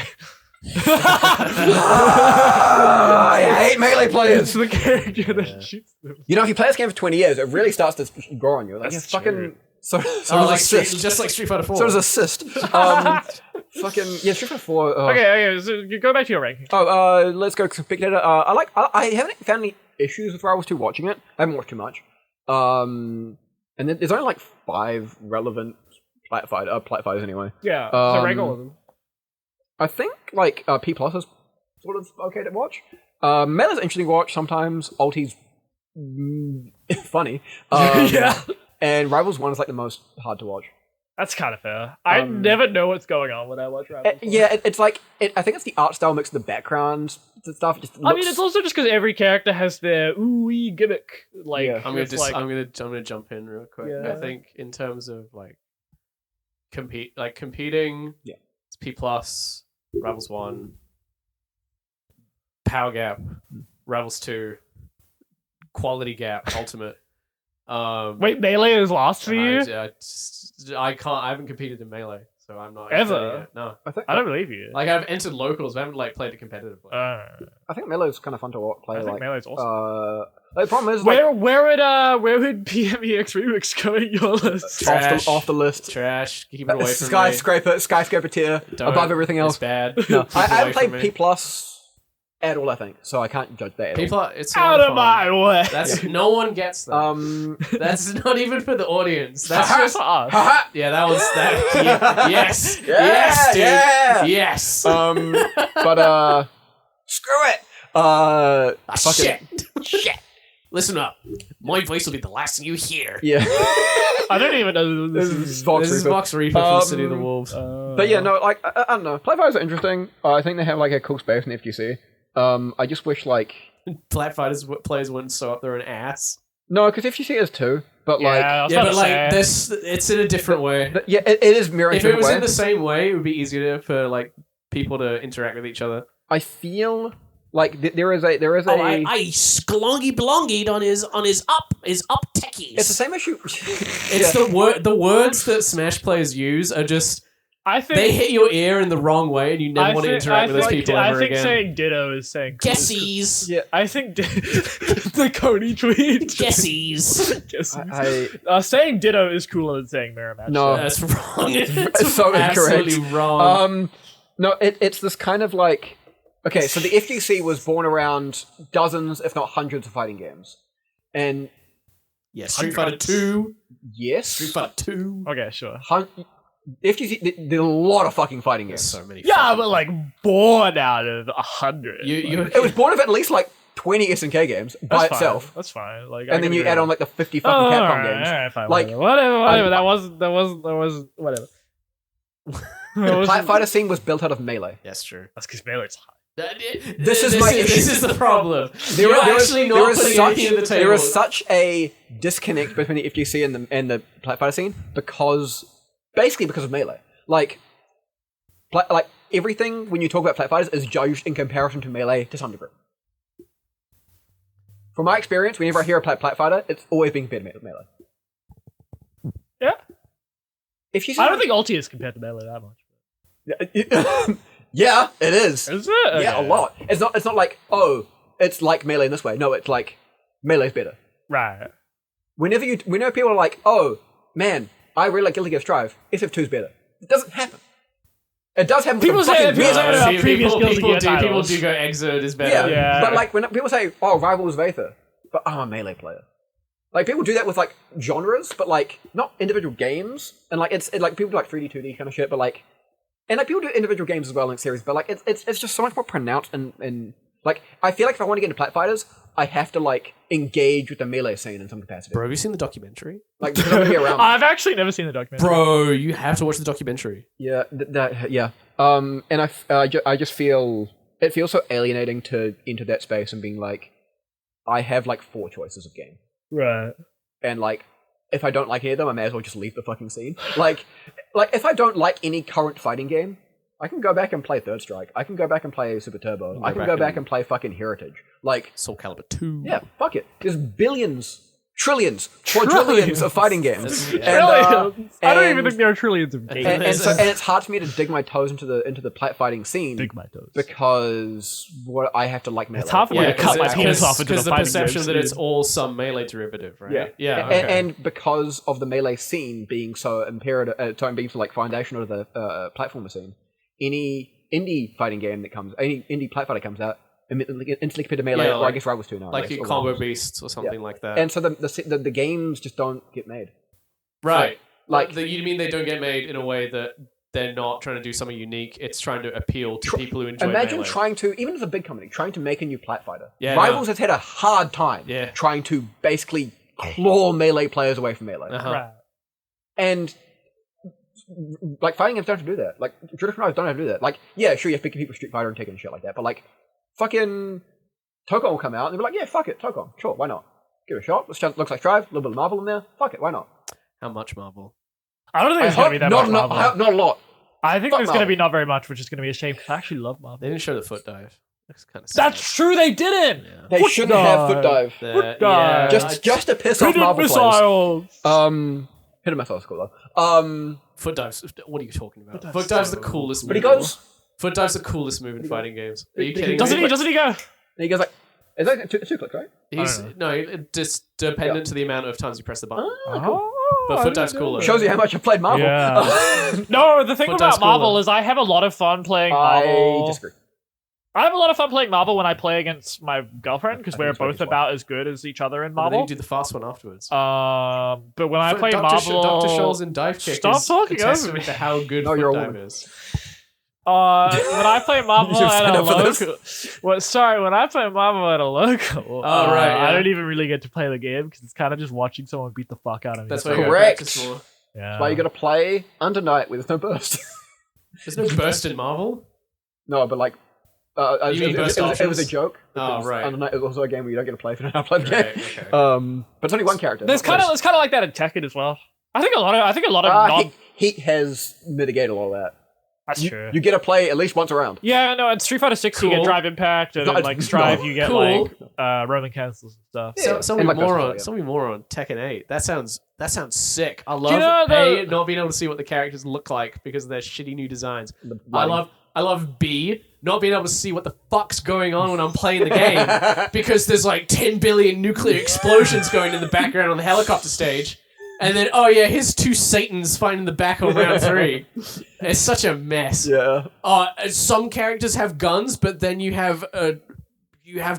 I hate melee players. the character that shoots them. You know, if you play this game for 20 years, it really starts to grow on you. Like, That's it's fucking true. so Oh, does like assist. just like Street Fighter 4. So does assist. Fucking yeah, Street Fighter 4. Okay, so you go back to your ranking. Let's go spectator. I haven't found any issues with Rivals 2 watching it. I haven't watched too much. And there's only like 5 relevant plat fighters anyway. Yeah, so regular them. I think like P plus is sort of okay to watch. Meta's interesting to watch sometimes. Ulti's funny. Yeah. And Rivals 1 is like the most hard to watch. That's kind of fair. I never know what's going on when I watch Rivals. It's like I think it's the art style mixed with the background stuff. It just I mean, it's also just because every character has their ooh-wee gimmick. Like, Yeah. I'm gonna jump in real quick. Yeah. I think in terms of like competing, Yeah. it's P plus, Rivals 1, Power Gap, Rivals 2, Quality Gap, Ultimate. Wait, Melee is last for you? I can't. I haven't competed in Melee, so I'm not Ever? yet. No, I don't believe you. like I've entered locals, but I haven't like played it competitively. I think Melee's kind of fun to play. I think like, Melee's awesome. the problem is like, where would PMEX Remix go in your list? Trash. off the list. Trash. Keep it away from me. Skyscraper tier Don't. above everything else. It's bad. No, Keep I it away haven't from played me. P plus at all. I think so. I can't judge that. At all. People, it's a Out lot of my way. That's no one gets that. That's not even for the audience. That's That's just for us. yeah. That was that. Yeah, yes, Yeah, yes, dude. yeah. Yes. But screw it. Shit. Shit. Listen up. My voice will be the last thing you hear. Yeah. I don't even know This is Vox This is Reaper. Vox Reaper from City of the Wolves. But yeah, no, like I don't know. Playfighters are interesting. I think they have like a cool space in FGC. I just wish like Flat Fighters players wouldn't sew up their own ass. no, because FGC is too. But like I was Yeah, about but to like say. this, it's in a different way. yeah, it is mirroring. If it was way. in the same way, it would be easier for like people to interact with each other. I feel like there is a I sklongy belongied on his up techies. it's the same issue. It's the words that Smash players use are just I think they hit your ear in the wrong way, and you never want to interact with those people I ever think again. saying ditto is saying Guessies, Yeah. I think the Cody tweet. guessies. Guessies. Saying ditto is cooler than saying mirror match. No. That's wrong. It's so absolutely incorrect. wrong. No, it's this kind of like okay, so the FGC was born around dozens, if not hundreds, of fighting games, and Yeah, Street Fighter 2, yes, Street Fighter 2. Okay, sure. FGC there's a lot of fucking fighting There's games. so many. Yeah, fucking- but like born out of 100. It was born of at least like 20 SNK games by That's itself, fine. That's fine. Like, and then you add on like the 50 fucking Capcom games. Alright, fine, Like, whatever. That was whatever. The Plat Fighter scene was built out of Melee. That's true. That's because Melee's high. This is the problem. There You're is- actually there not is putting such- anything at the table. There is such a disconnect between the FGC and the Plat Fighter scene because of Melee. Like everything when you talk about Plat Fighters is judged in comparison to Melee to some degree. From my experience, whenever I hear a Plat Fighter, it's always being compared to Melee. Yeah. If you I don't think ulti is compared to Melee that much. yeah, it is. Is it? Yeah, a Okay. lot. It's not like, oh, it's like Melee in this way. No, it's like Melee's better. Right. Whenever people are like, oh, man, I really like Guilty Gear Strive, SF2's better. It doesn't happen. It does happen. People for say fucking people years. say about previous Guilty Gear people titles. do go Exode is better. Yeah. But like when people say, oh, Rivals Vather, but I'm a Melee player. Like people do that with like genres, but like not individual games. And like it's like people do like 3D, 2D kind of shit, but like and like people do individual games as well in series, but like it's just so much more pronounced and like I feel like if I want to get into Plat Fighters, I have to like engage with the Melee scene in some capacity. Bro, have you seen the documentary? Like because I'm gonna be around. I've actually never seen the documentary. Bro, you have to watch the documentary. Yeah, yeah. And I just feel it feels so alienating to enter that space and being like, I have like 4 choices of game, Right. and like if I don't like any of them, I may as well just leave the fucking scene. Like if I don't like any current fighting game, I can go back and play Third Strike. I can go back and play Super Turbo. I can go back and play fucking Heritage. Like Soul Calibur 2. yeah, fuck it. There's billions. Trillions, quadrillions of fighting games. And, Trillions. I don't even and- think there are trillions of games. and it's hard for me to dig my toes into the plat fighting scene Dig my toes. because what I have to like Melee. It's hard for me to cut my penis off into because the the fighting perception games that it's scene. all some Melee derivative, right? Yeah, Yeah. And, Okay. and because of the Melee scene being so imperative, being so like foundational to the platformer scene, any indie fighting game that comes, any indie plat fighter comes out, instantly compared to Melee, Yeah, or I like- guess Rivals 2 now. like your or Combo Rivals. Beasts or something like that. And so the games just don't get made. right. Like, you mean they don't get made in a way that they're not trying to do something unique? It's trying to appeal to people who enjoy imagine Melee. trying to, even as a big company, trying to make a new plat fighter. Yeah, Rivals has had a hard time Yeah. trying to basically claw Melee players away from Melee. Uh-huh. Right. And like fighting games don't have to do that. Like traditional rivals don't have to do that. Like, yeah, sure, you have to keep Street Fighter and Tekken and shit like that, but like fucking Tokon will come out and they'll be like, yeah, fuck it, Tokon, sure, why not? Give it a shot. Looks like Strive, a little bit of Marvel in there. Fuck it, why not? How much Marvel? I don't think there's going to be that much Marvel. Not a lot. I think Fuck there's going to Marvel. be not very much, which is going to be a shame because I actually love Marvel. They didn't show the foot dive. That's kind of sad. That's true, they didn't! Yeah. They Foot shouldn't have foot dive. Foot dive. Just to piss off Hidden Marvel missiles! players. Hidden missiles, cool though. Foot dives. What are you talking about? Foot Foot dive's dive's the so coolest But he move. goes. Foot dive's the coolest move in fighting games. Are you Doesn't kidding Doesn't me? he? Doesn't he go? And he goes like, is that two clicks, right? He's I don't no, it just dependent to the amount of times you press the button. Oh, But I foot dive's didn't know cooler. that. Shows you how much I've played Marvel. Yeah. No, the thing Foot about dive's Marvel cooler. is I have a lot of fun playing I Marvel. disagree. I have a lot of fun playing Marvel when I play against my girlfriend because I we're think it's both fun. about as good as each other in But then Marvel. you do the fast one afterwards. But when I play Dr. Marvel, Dr. Scholl's in dive kick Stop is talking a over testament me. to how good No, you're foot a dive woman. is. when I play Marvel You at signed a up for this? local, when I play Marvel at a local, right, yeah. I don't even really get to play the game because it's kind of just watching someone beat the fuck out of me. That's So, why you gotta Correct. practice more. yeah. That's why you gotta play Under Night with no burst. There's no burst in Marvel. No, but like, You mean burst it was a options? joke. Oh, because right. Under Night is also a game where you don't get to play if you don't know how to play the Right, game. okay. But it's only one character. There's kind of like that in Tekken as well. I think a lot of non. Heat has mitigated all of that. That's true. You get to play at least once around. Yeah, no, in Street Fighter 6 you Cool. get Drive Impact, and No, in, like Strive you get cool. like Roman cancels and stuff. Yeah. Some And like more Burst on Roll, some more on Tekken 8. That sounds sick. I love you know not being able to see what the characters look like because of their shitty new designs. The I lighting. love B not being able to see what the fuck's going on when I'm playing the game because there's like 10 billion nuclear explosions going in the background on the helicopter stage. And then, oh yeah, here's two Satans fighting in the back on round 3. It's such a mess. Yeah. Some characters have guns, but then you have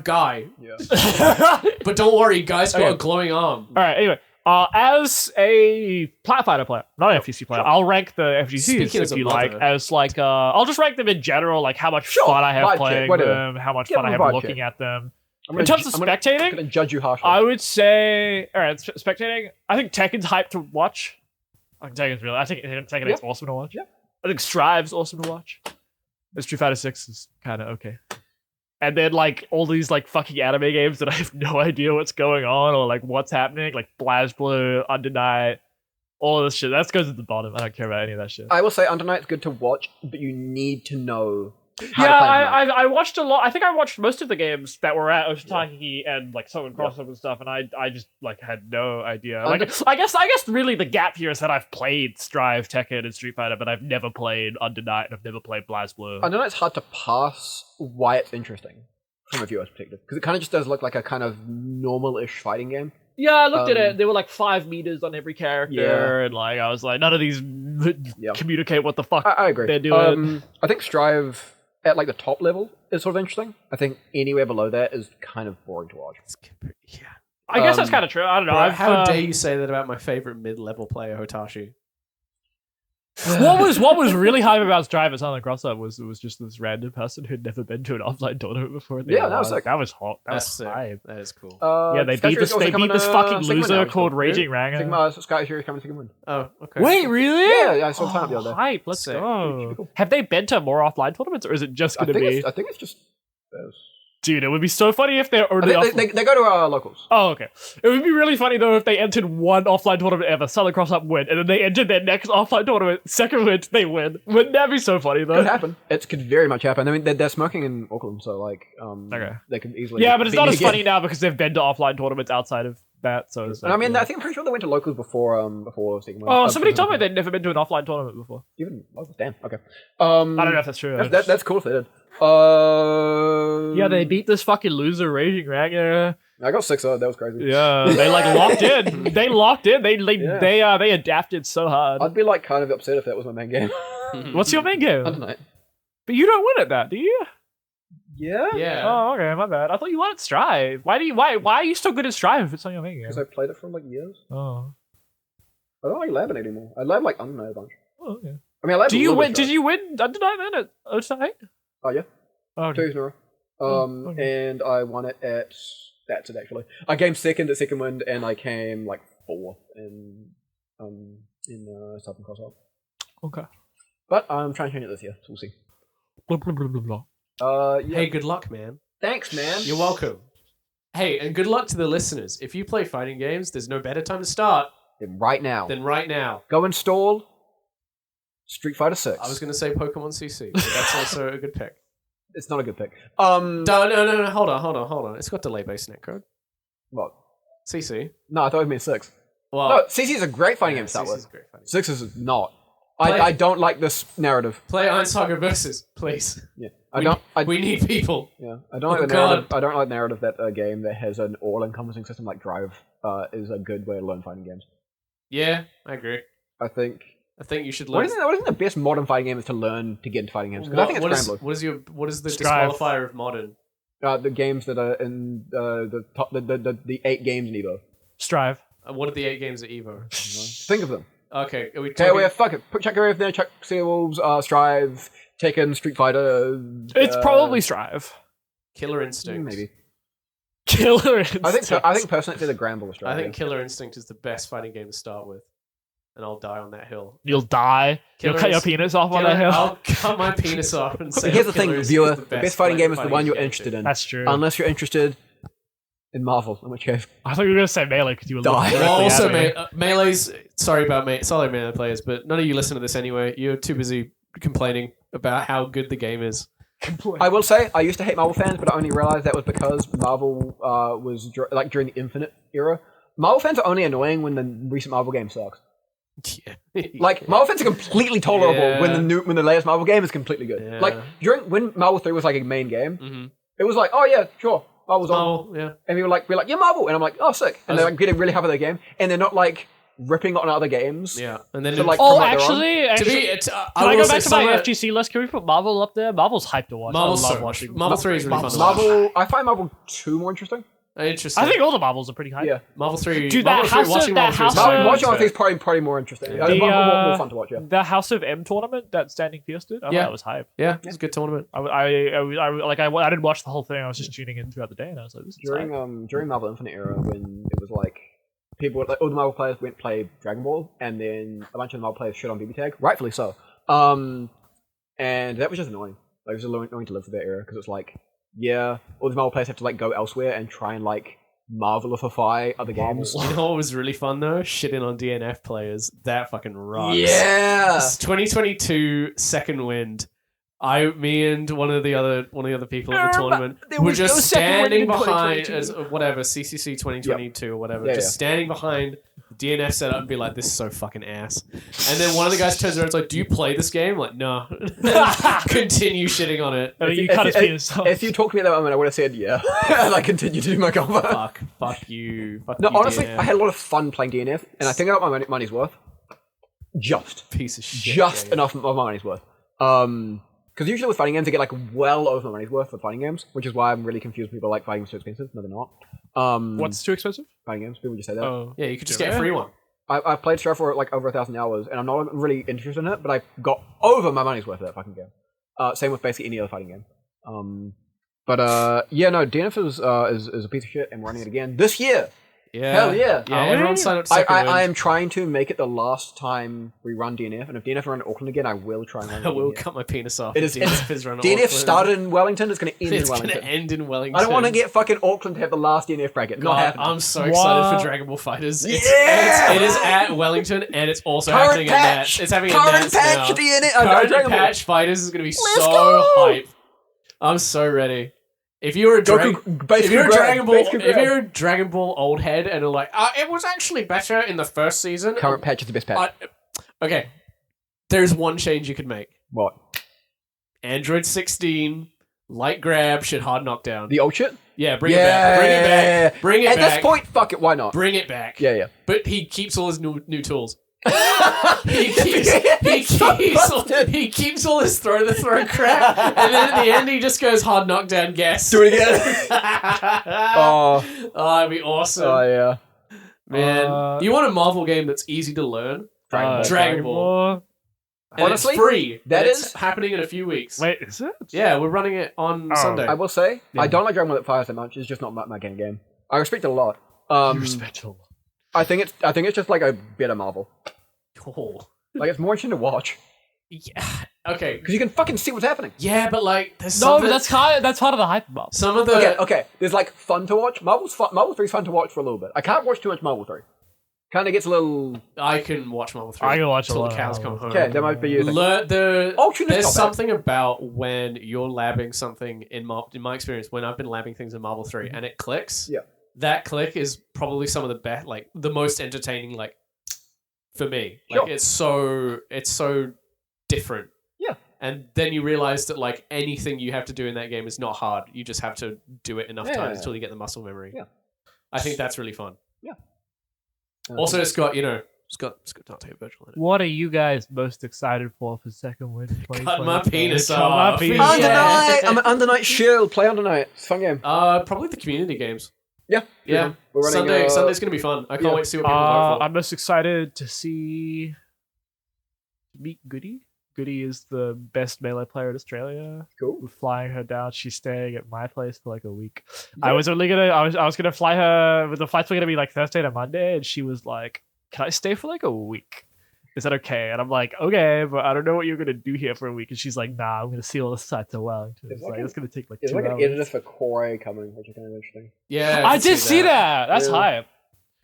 Guy. Yeah. But don't worry, Guy's got Okay. a glowing arm. All right. Anyway, as a plat fighter player, not an FGC player, I'll rank the FGCs Speaking as if a you like mother. as like I'll just rank them in general, like how much Sure, fun I have vibe check, playing whatever. them, how much Give fun I them have a vibe looking check. at them. I'm In terms of I'm spectating, gonna judge you harshly. I would say, all right, spectating. I think Tekken's hype to watch. I think Tekken Yeah. 8's awesome to watch. Yeah. I think Strive's awesome to watch. And Street Fighter 6 is kind of okay. And then like all these like fucking anime games that I have no idea what's going on or like what's happening, like BlazBlue, Under Night, all of this shit. That goes at the bottom. I don't care about any of that shit. I will say Under Night's good to watch, but you need to know how Yeah, to play Under Night. I watched a lot. I think I watched most of the games that were at Oshitaki and like Southern Crossover and stuff, and I just like had no idea. Like I guess really the gap here is that I've played Strive, Tekken, and Street Fighter, but I've never played Under Night and I've never played BlazBlue. Under Night's hard to pass why it's interesting from a viewer's perspective, because it kind of just does look like a kind of normal-ish fighting game. Yeah, I looked at Um, it. There were like 5 meters on every character, Yeah. and like I was like, none of these Yeah. communicate what the fuck I agree. they're doing. I think Strive at like the top level is sort of interesting. I think anywhere below that is kind of boring to watch. Yeah. I guess that's kind of true. I don't know. How dare you say that about my favorite mid-level player, Hotashi? What was really hype about Strive at Silent Crossover was just this random person who'd never been to an offline tournament before. Yeah, that was sick. That was hot. That That's was sick. hype. That is cool. Yeah, they beat this fucking loser called Raging Ranger. Sigma Sky Series coming to Sigma Wind. Oh, okay. Wait, really? Yeah, I saw the time the other day. Hype. Let's Sick. go. Should be cool. Have they been to more offline tournaments, or is it just I going to be? think it's just. Dude, it would be so funny if they're I only think offline. they go to our locals. Oh, okay. It would be really funny though if they entered one offline tournament ever, Southern Cross Up win, and then they entered their next offline tournament, second win, they win. Wouldn't that be so funny though? Could happen. It could very much happen. I mean, they're smoking in Auckland, so like, Okay. they could easily. Yeah, but it's beat not me as again. funny now because they've been to offline tournaments outside of that. So, it's And I mean, yeah. I think I'm pretty sure they went to locals before Sigma. Oh, somebody told me they'd never been to an offline tournament before. Even locals. Damn. Okay. I don't know if that's true. That's cool if they did. Yeah, they beat this fucking loser Raging Ranger. I got 6-0. That was crazy. Yeah, they like locked in. They locked in. Yeah. They adapted so hard. I'd be like kind of upset if that was my main game. What's your main game? Under Night. But you don't win at that, do you? Yeah. Yeah. Oh, okay, my bad. I thought you won at Strive. Why are you so good at Strive if it's on your main game? Because I played it for like years. Oh. I don't like Lab anymore. I lab like Unknown a bunch. Oh, okay. I mean, I lab. Do you win? Did you win Undenied then at OTI? Oh yeah, Oh, 2 years in a row. okay. And I won it at that's it actually. I came second at Second Wind, and I came like 4th in Southern Cross Hub. Okay. But I'm trying to change it this year, so we'll see. Blah, blah, blah, blah, blah. Yeah. Hey, good luck, man. Thanks, man. You're welcome. Hey, and good luck to the listeners. If you play fighting games, there's no better time to start Then right now, than right now. go install Street Fighter 6. I was going to say Pokemon CC, but that's also a good pick. It's not a good pick. No, hold on. It's got delay-based netcode. What? CC. No, I thought it meant 6. Well, No, CC is a great fighting game to start CC with. is great fighting. 6 is not. Play- I don't like this narrative. Play Iron Saga Versus, please. Yeah, We need people. Yeah, I don't like the God. narrative. I don't like the narrative that a game that has an all-encompassing system like Drive is a good way to learn fighting games. Yeah, I agree. I think. I think you should What learn. isn't the best modern fighting game is to learn to get into fighting games? Because I think it's Grand what is the Strive. disqualifier of modern? Blue. The games that are in the top, the 8 games in Evo. Strive. What are the 8 games at Evo? Think of them. Okay, are we Okay, talking? well, fuck it. Put Chuck Wolves there. Chuck Seawolves, Strive, Tekken, Street Fighter. It's probably Strive. Killer Instinct. Maybe. Killer Instinct. I think personally it's either Gramble or Strive. I think Killer Instinct is the best fighting game to start with, and I'll die on that hill. You'll die. Killer You'll cut your Instinct- penis off on that hill. I'll cut my penis off and say. But here's the thing, Killer Instinct viewer. is The best fighting game is the one you're interested in. That's true. Unless you're interested in Marvel, in which case. I thought you were going to say Melee because you were Die. looking Well, directly also, at me. Melee's. Sorry about Melee players, but none of you listen to this anyway. You're too busy complaining about how good the game is. I will say, I used to hate Marvel fans, but I only realized that was because Marvel was during the Infinite era. Marvel fans are only annoying when the recent Marvel game sucks. Yeah. Like Marvel fans are completely tolerable Yeah. when the latest Marvel game is completely good. Yeah. Like when Marvel 3 was like a main game, Mm-hmm. it was like, oh yeah, sure, Marvel's on, Oh, yeah. and we were like, yeah, Marvel, and I'm like, oh sick, and I they're was- like getting really happy with their game, and they're not like ripping on other games. Yeah. And then So, like, Oh, promote their own. to actually, be, it's, can I will go say back to my some of- FGC list? Can we put Marvel up there? Marvel's hyped to watch. Marvel's I love so watching. Marvel 3 is really fun to watch. Marvel, I find Marvel 2 more interesting. Interesting. I think all the Marvels are pretty hyped. Yeah. Marvel 3. Dude, Marvel that 3, House of- watching that Marvel 3 is House fun. of- Watching all things probably more interesting. The, more fun to watch. Yeah. The House of M tournament that Standing Fierce did. I thought Yeah. that was hype. Yeah, it's a good tournament. I didn't watch the whole thing. I was just tuning in throughout the day, and I was like, "This is hype." During Marvel Infinite era, when it was like people, like all the Marvel players went play Dragon Ball, and then a bunch of the Marvel players shit on BB Tag, rightfully so. And that was just annoying. Like, it was annoying to live through that era because it's like, yeah, all the Marvel players have to like go elsewhere and try and like Marvelify other games. You know what was really fun though? Shitting on DNF players. That fucking rocks. Yeah. It's 2022 Second Wind. Me and one of the other people at the tournament there were was just no Second Wind standing in behind 2022. as whatever CCC 2022 or whatever, Yeah, just yeah. standing behind the DNF setup and be like, "This is so fucking ass." And then one of the guys turns around and is like, "Do you play this game?" I'm like, no. Continue shitting on it. I mean, you cut his penis off. If you talked to me at that moment, I would have said yeah, and I continued to do my cover. Fuck you. Fuck No, you, honestly, DNF. I had a lot of fun playing DNF, and I think I got my money's worth. Just Piece of shit. just yeah. enough of my money's worth. Because usually with fighting games, I get like well over my money's worth for fighting games, which is why I'm really confused. People are like fighting games too expensive. No, they're not. What's too expensive? fighting games? People just say that. Oh, Yeah, you could just get a free one. I've played Strife for like over 1,000 hours, and I'm not really interested in it, but I got over my money's worth of that fucking game. Same with basically any other fighting game. Yeah, no, DNF is a piece of shit, and we're running it again this year. Yeah. Hell yeah. Yeah, everyone sign up to I Second Wind. am trying to make it the last time we run DNF, and if DNF run in Auckland again, I will try and run it I will again. cut my penis off. It if is- DNF is run at DNF Auckland. started in Wellington, it's going to end It's in going to Wellington. end in Wellington. I don't want to get fucking Auckland to have the last DNF bracket. Not God, happening. I'm so excited What? for Dragon Ball Fighters. Yeah! It is at Wellington, and it's also Current happening at patch! Nats. It's having Current at Nats patch now. DNF! Current Dragon Ball. patch Fighters is going to be Let's so go! hype. I'm so ready. If you're a Basically Dragon Ball, basically if you're a Dragon Ball old head and are like, it was actually better in the first season. Current patch is the best patch. Okay, there's one change you could make. What? Android 16, light grab, shit hard knockdown. The old shit? Yeah, bring it back. Bring it back. Bring it At back. this point, fuck it, why not? Bring it back. Yeah. But he keeps all his new tools. he He keeps all his throw the throw crap, and then at the end he just goes hard knockdown guess. Do it again. Oh, that'd be awesome. Oh, yeah. Man, you want a Marvel game that's easy to learn? Dragon Ball. And Honestly, it's free. that and it's is- happening in a few weeks. Wait, is it? Yeah, we're running it on Sunday. I will say, Yeah. I don't like Dragon Ball Fire that much. It's just not my kind of game. I respect it a lot. You respect it a lot. I think it's just like a better Marvel. Oh. Like it's more interesting to watch Yeah. Okay. because you can fucking see what's happening. Yeah, but like, there's No, something. but that's part of the hype about. some of the. Okay. There's like fun to watch. Marvel 3 is fun to watch for a little bit. I can't watch too much Marvel 3. Kind of gets a little. I can watch Marvel 3. I can watch a till lot the of cows Marvel. come home. Okay, that might be you. There's not bad. something about when you're labbing something in my experience, when I've been labbing things in Marvel 3 and it clicks. Yeah. That click is probably some of the best, like the most entertaining, like for me. Like Sure. it's so different. Yeah. And then you realize that like anything you have to do in that game is not hard. You just have to do it enough Yeah. times until you get the muscle memory. Yeah. I think that's really fun. Yeah. Also, it's got Dante Virgil in it. What are you guys most excited for second win? Cut my penis Cut my off. penis Yeah. off. Under Night! I'm an Under Night shield. Play Under Night. It's a fun game. Probably the community games. Yeah. Yeah. We're running, Sunday's gonna be fun. I can't yeah. wait to see what people vote for. I'm most excited to meet Goody. Goody is the best melee player in Australia. Cool. We're flying her down. She's staying at my place for like a week. I was gonna fly her, but the flights were gonna be like Thursday to Monday, and she was like, "Can I stay for like a week? Is that okay?" And I'm like, "Okay, but I don't know what you're gonna do here for a week." And she's like, "Nah, I'm gonna see all the sights of Wellington." It's like it's gonna take like There's 2 like an hours. editor for Koi coming, which is kind of interesting. Yeah, I did see that. That's Yeah.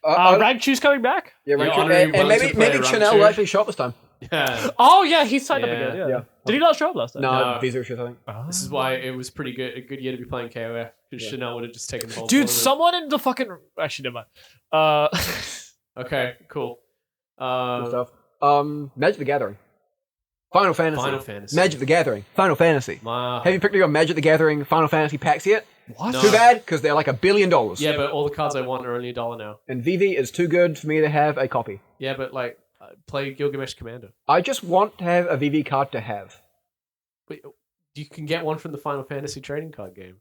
hype. Rank Chu's coming back. Yeah, You're Rank honoring and maybe Wellington player maybe Rank Chanel Chu. will actually show up this time. Yeah. Oh yeah, he signed up Yeah. again. Yeah. Did he not show up last time? No, No. visa issues, I think. This is why it was pretty good. A good year to be playing KOF because Yeah. Chanel would have just taken the ball. Dude, someone in the fucking actually never mind. Okay, cool. Good stuff. Magic the Gathering. Final Fantasy. Final Fantasy. Magic the Gathering. Final Fantasy. Have you picked up your Magic the Gathering Final Fantasy packs yet? What? No. Too bad, because they're like $1 billion. Yeah, but all the cards I want are only $1 now. And VV is too good for me to have a copy. Yeah, but like, play Gilgamesh Commander. I just want to have a VV card to have. Wait, you can get one from the Final Fantasy trading card game.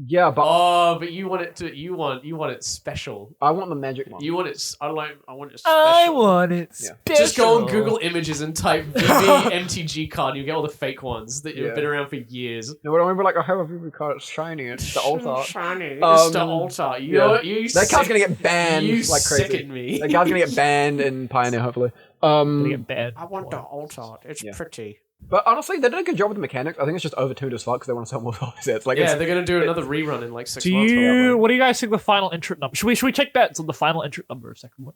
Yeah, but Oh, but you want it to. You want it special. I want the Magic one. You want it. I want it special. I want it. Yeah. Special. Just go on Google Images and type VV MTG card. You get all the fake ones that Yeah. have been around for years. No, I remember like I have a VV card. It's shiny. It's the alt art. Shiny. It's the Um, alt art. yeah. You That card's gonna get banned You like crazy. sicken me. That card's gonna get banned in Pioneer, hopefully. Gonna get bad. I want the alt art. It's Yeah. pretty. But honestly, they did a good job with the mechanics. I think it's just overtuned as fuck because they want to sell more sets. Like, Yeah, it's, they're gonna do another rerun in like 6 Do months. you? What do you guys think the final entrant number? Should we take bets on the final entrant number of second one?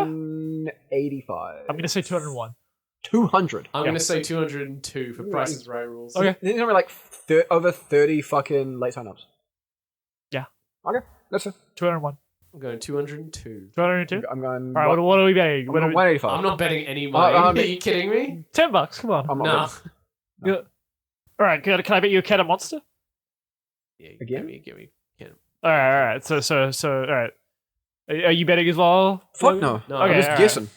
185. I'm gonna say 201. 200. I'm Yeah. gonna say 202 for Price is Right rules. Okay. There's gonna be like over 30 fucking late signups. Yeah. Okay, that's it. 201. I'm going 202. 202. I'm going. All right. What are we betting? I'm What are going we- 185. I'm not betting any money. Are Are you kidding me? $10. Come on. I'm not No. betting. All right. Can I bet you a cat a monster? Yeah, Again? Give me. All right. So. All right. Are you betting as well? Fuck no. No, Okay, I'm just alright. guessing.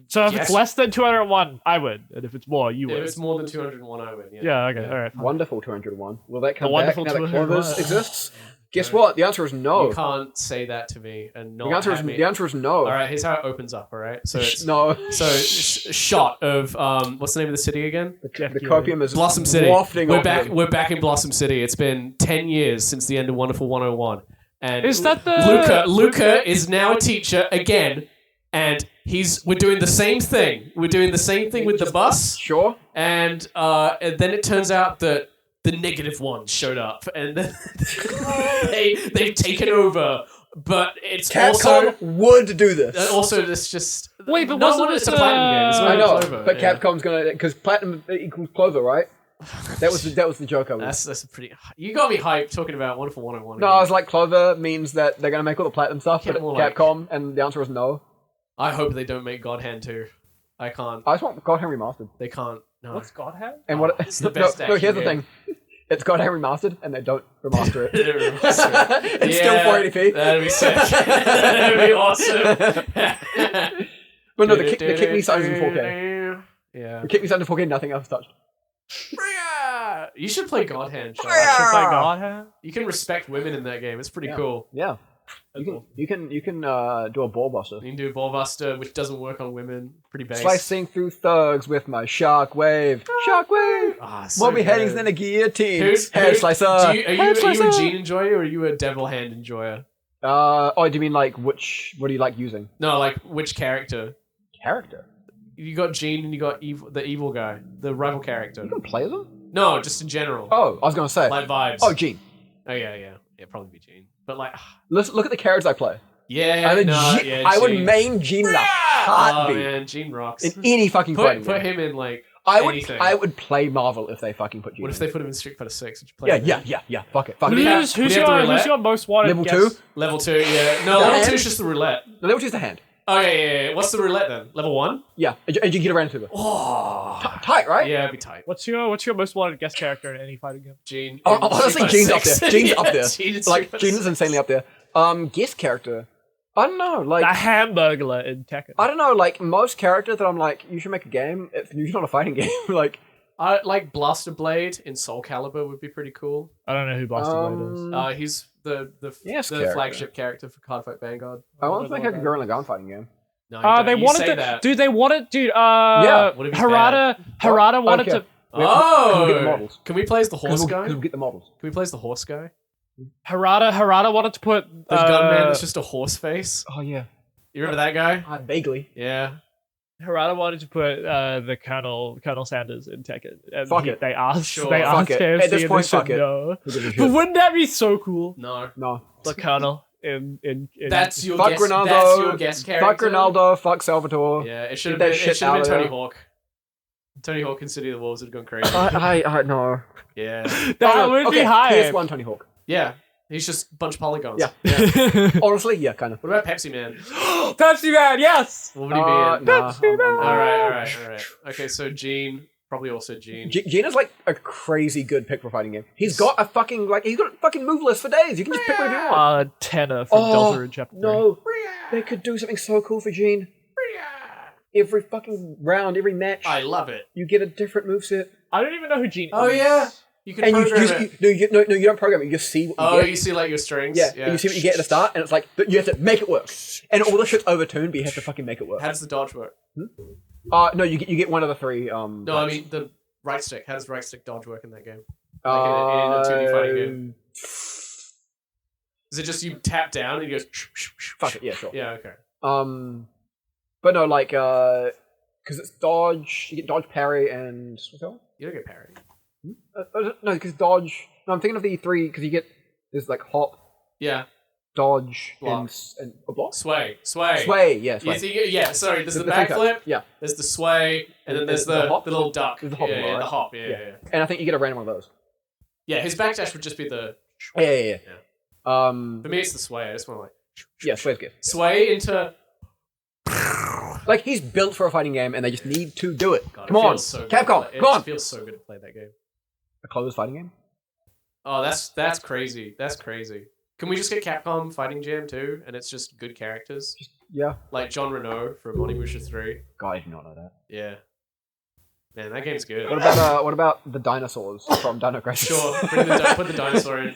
So if Yes. it's less than 201, I win, and if it's more, you If win. it's more than 201, I win. Yeah. Yeah. Okay. All right. fine. Wonderful 201. Will that come The wonderful back now that 201. Clovers exists? Guess what? The answer is no. You can't say that to me and not The answer is have me. the answer is no. All right, here's how it opens up. All right, so it's No. shot of what's the name of the city again? The Jeff copium is Blossom City. wafting We're off back. them. We're back in Blossom City. It's been 10 years since the end of Wonderful 101, and Is that the Luca is now a teacher again, and we're doing the same thing. We're doing the same thing with the bus, Sure. and then it turns out that the negative ones showed up, and then they've taken over. But it's Capcom would do this. also this just Wait, but no wasn't one it's a it, platinum game. It's uh, not I know, Clover, but yeah. Capcom's gonna because platinum equals Clover, right? That was the joke I was. That's a pretty. You got me hyped talking about Wonderful 101. No, I was like Clover means that they're gonna make all the platinum stuff, Yeah, but more like- Capcom, and the answer is no. I hope they don't make God Hand 2. I can't. I just want God Hand Remastered. They can't. No. What's God have? And what? It's the best no, action here's the game. thing. It's God Hand Remastered, and they don't remaster it. it's It's still 480p. That'd be sick. That'd be awesome. But no, the kick me signs in 4K. Yeah. The kick me signs in 4K. Nothing else touched. You should play God Hand. Sean. Should play God have? You can respect women in that game. It's pretty Yeah. cool. Yeah. You can do a ball buster. You can do ball buster, which doesn't work on women. Pretty base. Slicing through thugs with my shock wave. Shock wave. So More beheadings good. than a guillotine. Who's- Head who- slicer. Are you Head a slicer. Gene enjoyer or are you a devil hand enjoyer? Oh, do you mean like what do you like using? No, like which character? Character. You got Gene and you got the evil guy, the rival character. You can play them? No, just in general. Oh, I was gonna say. Like vibes. Oh, Gene. Oh yeah, probably be Gene. But like, Look at the characters I play. yeah, I would Gene. main Gene in a Oh heartbeat. man, Gene rocks. In any fucking fighting Put game. him in like anything. I would play Marvel if they fucking put Gene. What if in. they put him in Street Fighter 6? Would you play him? Yeah. Fuck it. Fuck it. Yeah. Who's Would you have the who's roulette? your most wanted Level guest? 2? Level 2, yeah. No, The level 2 hand? is just the roulette. No, level 2 is the hand. Oh yeah. What's the roulette then? Level 1? Yeah, and you get around to them. Oh, Tight, right? yeah, it'd be tight. What's your most wanted guest character in any fighting game? Gene. Oh, in honestly, Street Gene's Fighter up there. 6. Gene's Yeah, up there. Gene in Like, Street Fighter Gene's 6. insanely up there. Guest character. I don't know, like... The Hamburglar in Tekken. I don't know, like, most characters that I'm like, you should make a game, it's usually not a fighting game. Like, I like Blaster Blade in Soul Calibur would be pretty cool. I don't know who Blaster Blade is. He's the Yes, the character. flagship character for Cardfight Vanguard. I want to make like a girl in a gun fighting game. No, you don't. They You wanted say to, that. dude. They wanted, dude. Yeah, what if he's Harada wanted Okay. to. Oh, Can we get the models? Can we play as the horse Because guy? we'll get the models. Can we play as the horse guy? Harada wanted to put. The gunman that's just a horse face. Oh, yeah. You remember that guy? Vaguely. Yeah. Harada wanted to put the Colonel Sanders in Tekken. And Fuck it. They asked. Sure. They Fuck asked it. KFC At this and point, they said fuck it. no. Who gives a But shit? wouldn't that be so cool? No. No. The Colonel in That's your Fuck guest. Ronaldo. That's your guest character. Fuck Ronaldo. Fuck Salvatore. Yeah, it should have Get that been. It shit should have out been of Tony there. Hawk. Tony Hawk in City of the Wolves would have gone crazy. I know. Yeah. That would be high. PS1 Tony Hawk. Yeah. He's just a bunch of polygons. Yeah. Honestly, yeah, kind of. What about Pepsi Man? Pepsi Man, yes. What would he be in? Nah. All right. Okay, so Gene, probably also Gene. Gene is like a crazy good pick for a fighting game. He's got a fucking move list for days. You can just pick whatever you want. Tenor from Delta in Chapter 3. No, they could do something so cool for Gene. Every fucking round, every match, I love it. you get a different moveset. I don't even know who Gene Oh is. yeah, you can And program it. you don't program it. You just see what you Oh, get. you see like your strings. Yeah, and you see what you get at the start, and it's like but you have to make it work. And all the shit's overturned, but you have to fucking make it work. How does the dodge work? No, you get one of the three. No, I mean the right stick. How does right stick dodge work in that game? Like in a 2D fighting game. Is it just you tap down and you go? Fuck it, yeah, sure. Yeah, okay. But no, like because it's dodge. You get dodge, parry, and what's that one? You don't get parry. No, because dodge. No, I'm thinking of the three because you get there's like hop, Yeah, dodge, Block. and a block. sway. Sway, yeah, sway. Yeah, sorry. There's the three cuts. backflip. Yeah, There's the sway, and then there's The the hop? little duck. There's the hop yeah, as well, the right? hop. Yeah. and I think you get a random one of those. Yeah, his backdash would just be the. Yeah. For me, it's the sway. I just want to like. Yeah, sway's good. Sway into. Like he's built for a fighting game, and they just need to do it. God, Come it on, feels so good to Capcom, play- come on. It feels so good to play that game. A closed fighting game. Oh, that's crazy. That's crazy. Can we just get Capcom Fighting Jam too? And it's just good characters Yeah. like John Renault from Onimusha 3. God, I do not know that. Yeah. Man, that game's good. What about the dinosaurs from Dino Crisis? Sure. Put the dinosaur in.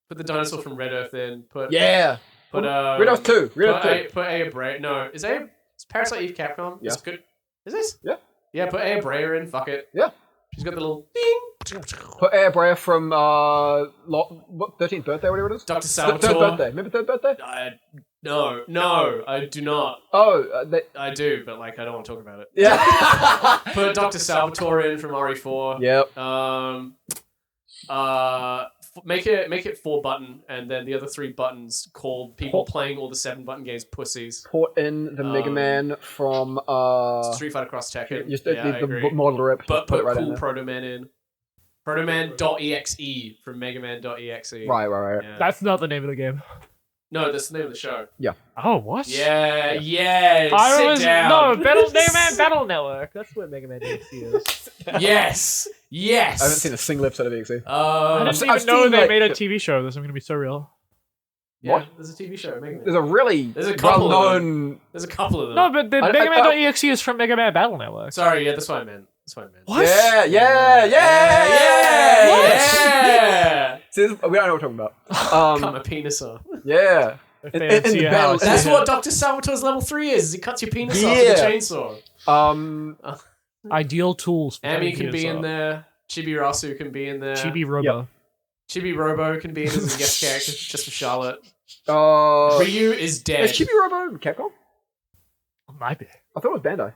Put the dinosaur from Red Earth in. Put Yeah. Put Red Earth 2. Red Earth 2. Put Aya Brea. No, is Parasite Eve Capcom? Yeah. It's good. Is this? Yeah. Yeah. Put Aya Brea in. Fuck it. Yeah. She's got the little ding. Put Air Brea from 13th birthday, whatever it is. Dr. Third Salvatore. birthday. Remember third birthday? No, I do not. Oh, I do, but like I don't want to talk about it. yeah. Put Dr. Salvatore in from RE4. Yep. Make it 4-button, and then the other 3 buttons called people playing all the 7-button games pussies. Put in the Mega Man from Street Fighter Cross Tekken. just Yeah, I the agree. model rip. But put put it right in cool there. Proto Man in. Protoman.exe from Mega Man.exe. Right. Yeah. That's not the name of the game. No, that's the name of the show. Oh, what? Yeah. I Sit down. No, Mega Man Battle Network. That's what Mega Man DXC is. Yes. I haven't seen a single episode of EXE. I didn't even I've know seen, they like, made a TV show. This is going to be so real. Yeah, What? There's a TV show. Mega Man. There's a really There's a couple of well-known. There's a couple of them. No, but the I- Mega I- Man.exe is from Mega Man Battle Network. Sorry, yeah, that's what I meant. What? Yeah. Yeah. See, we don't know what we're talking about. Cut my penis off. Yeah. Fancy the house. balance- That's Yeah. what Dr. Salvatore's level 3 is. He cuts your penis off with a Yeah. chainsaw. Ideal tools. For Amy cutting can be penis in off. there. Chibirasu can be in there. Chibi Robo. Chibi Robo can be in as a guest character just for Charlotte. Is Ryu is dead. Chibi Robo Capcom? Might be. I thought it was Bandai.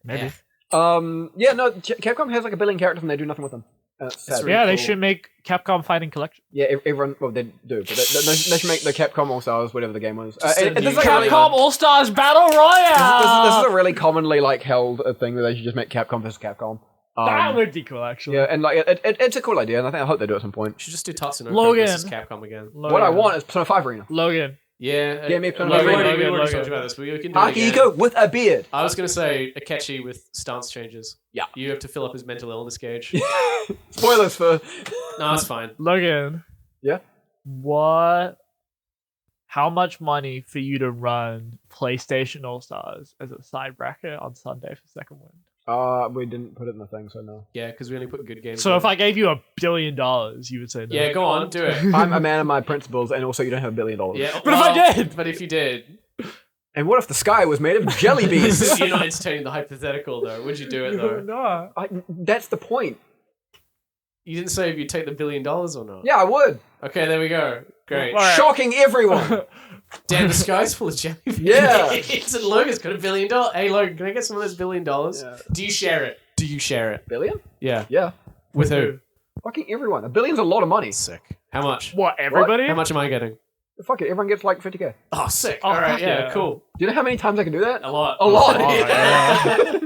Maybe. Yeah, no, Capcom has like a billion characters and they do nothing with them. That's sad. really Yeah, they cool. should make Capcom Fighting Collection. Yeah, everyone, well, they do, but they should make the Capcom All-Stars, whatever the game was. Just a And this new is like Capcom Capcom All Stars Battle Royale. this is a really commonly like held thing that they should just make Capcom versus Capcom. That would be cool, actually. Yeah, and like it's a cool idea, and I hope they do it at some point. Should just do Tatsunoko Logan. versus Capcom again. What I want is Persona 5 Arena. Logan. Yeah. Yeah, me Persona Logan, 5 we Arena. already Logan. talked about this, but we can do it again. Akihiko with a beard. I was going to say Akechi with stance changes. Yeah. You have to fill up his mental illness gauge. Spoilers for. No, that's fine. Logan. Yeah. What? How much money for you to run PlayStation All Stars as a side bracket on Sunday for second win? We didn't put it in the thing, so no. Yeah, because we only put good games So on. if I gave you $1 billion, you would say no. Yeah, go on, do it. I'm a man of my principles, and also you don't have $1 billion. Yeah, But if I did? But if you did. And what if the sky was made of jelly beans? You're not entertaining the hypothetical, though. Would you do it, though? No. That's the point. You didn't say if you'd take the $1 billion or not. Yeah, I would. Okay, there we go. Great. Alright. Shocking everyone. Damn, the sky's full of jellyfish. Yeah. And Logan's got $1 billion. Hey, Logan, can I get some of those $1 billion? Yeah. Do you share it? Do you share it? Billion? Yeah. Yeah. With who? Fucking everyone. $1 billion's a lot of money. Sick. How much? What, everybody? How much am I getting? Fuck it, everyone gets like 50k. Oh, sick. Oh, All right, fuck yeah, yeah. cool. Do you know how many times I can do that? A lot. A lot. Oh, yeah.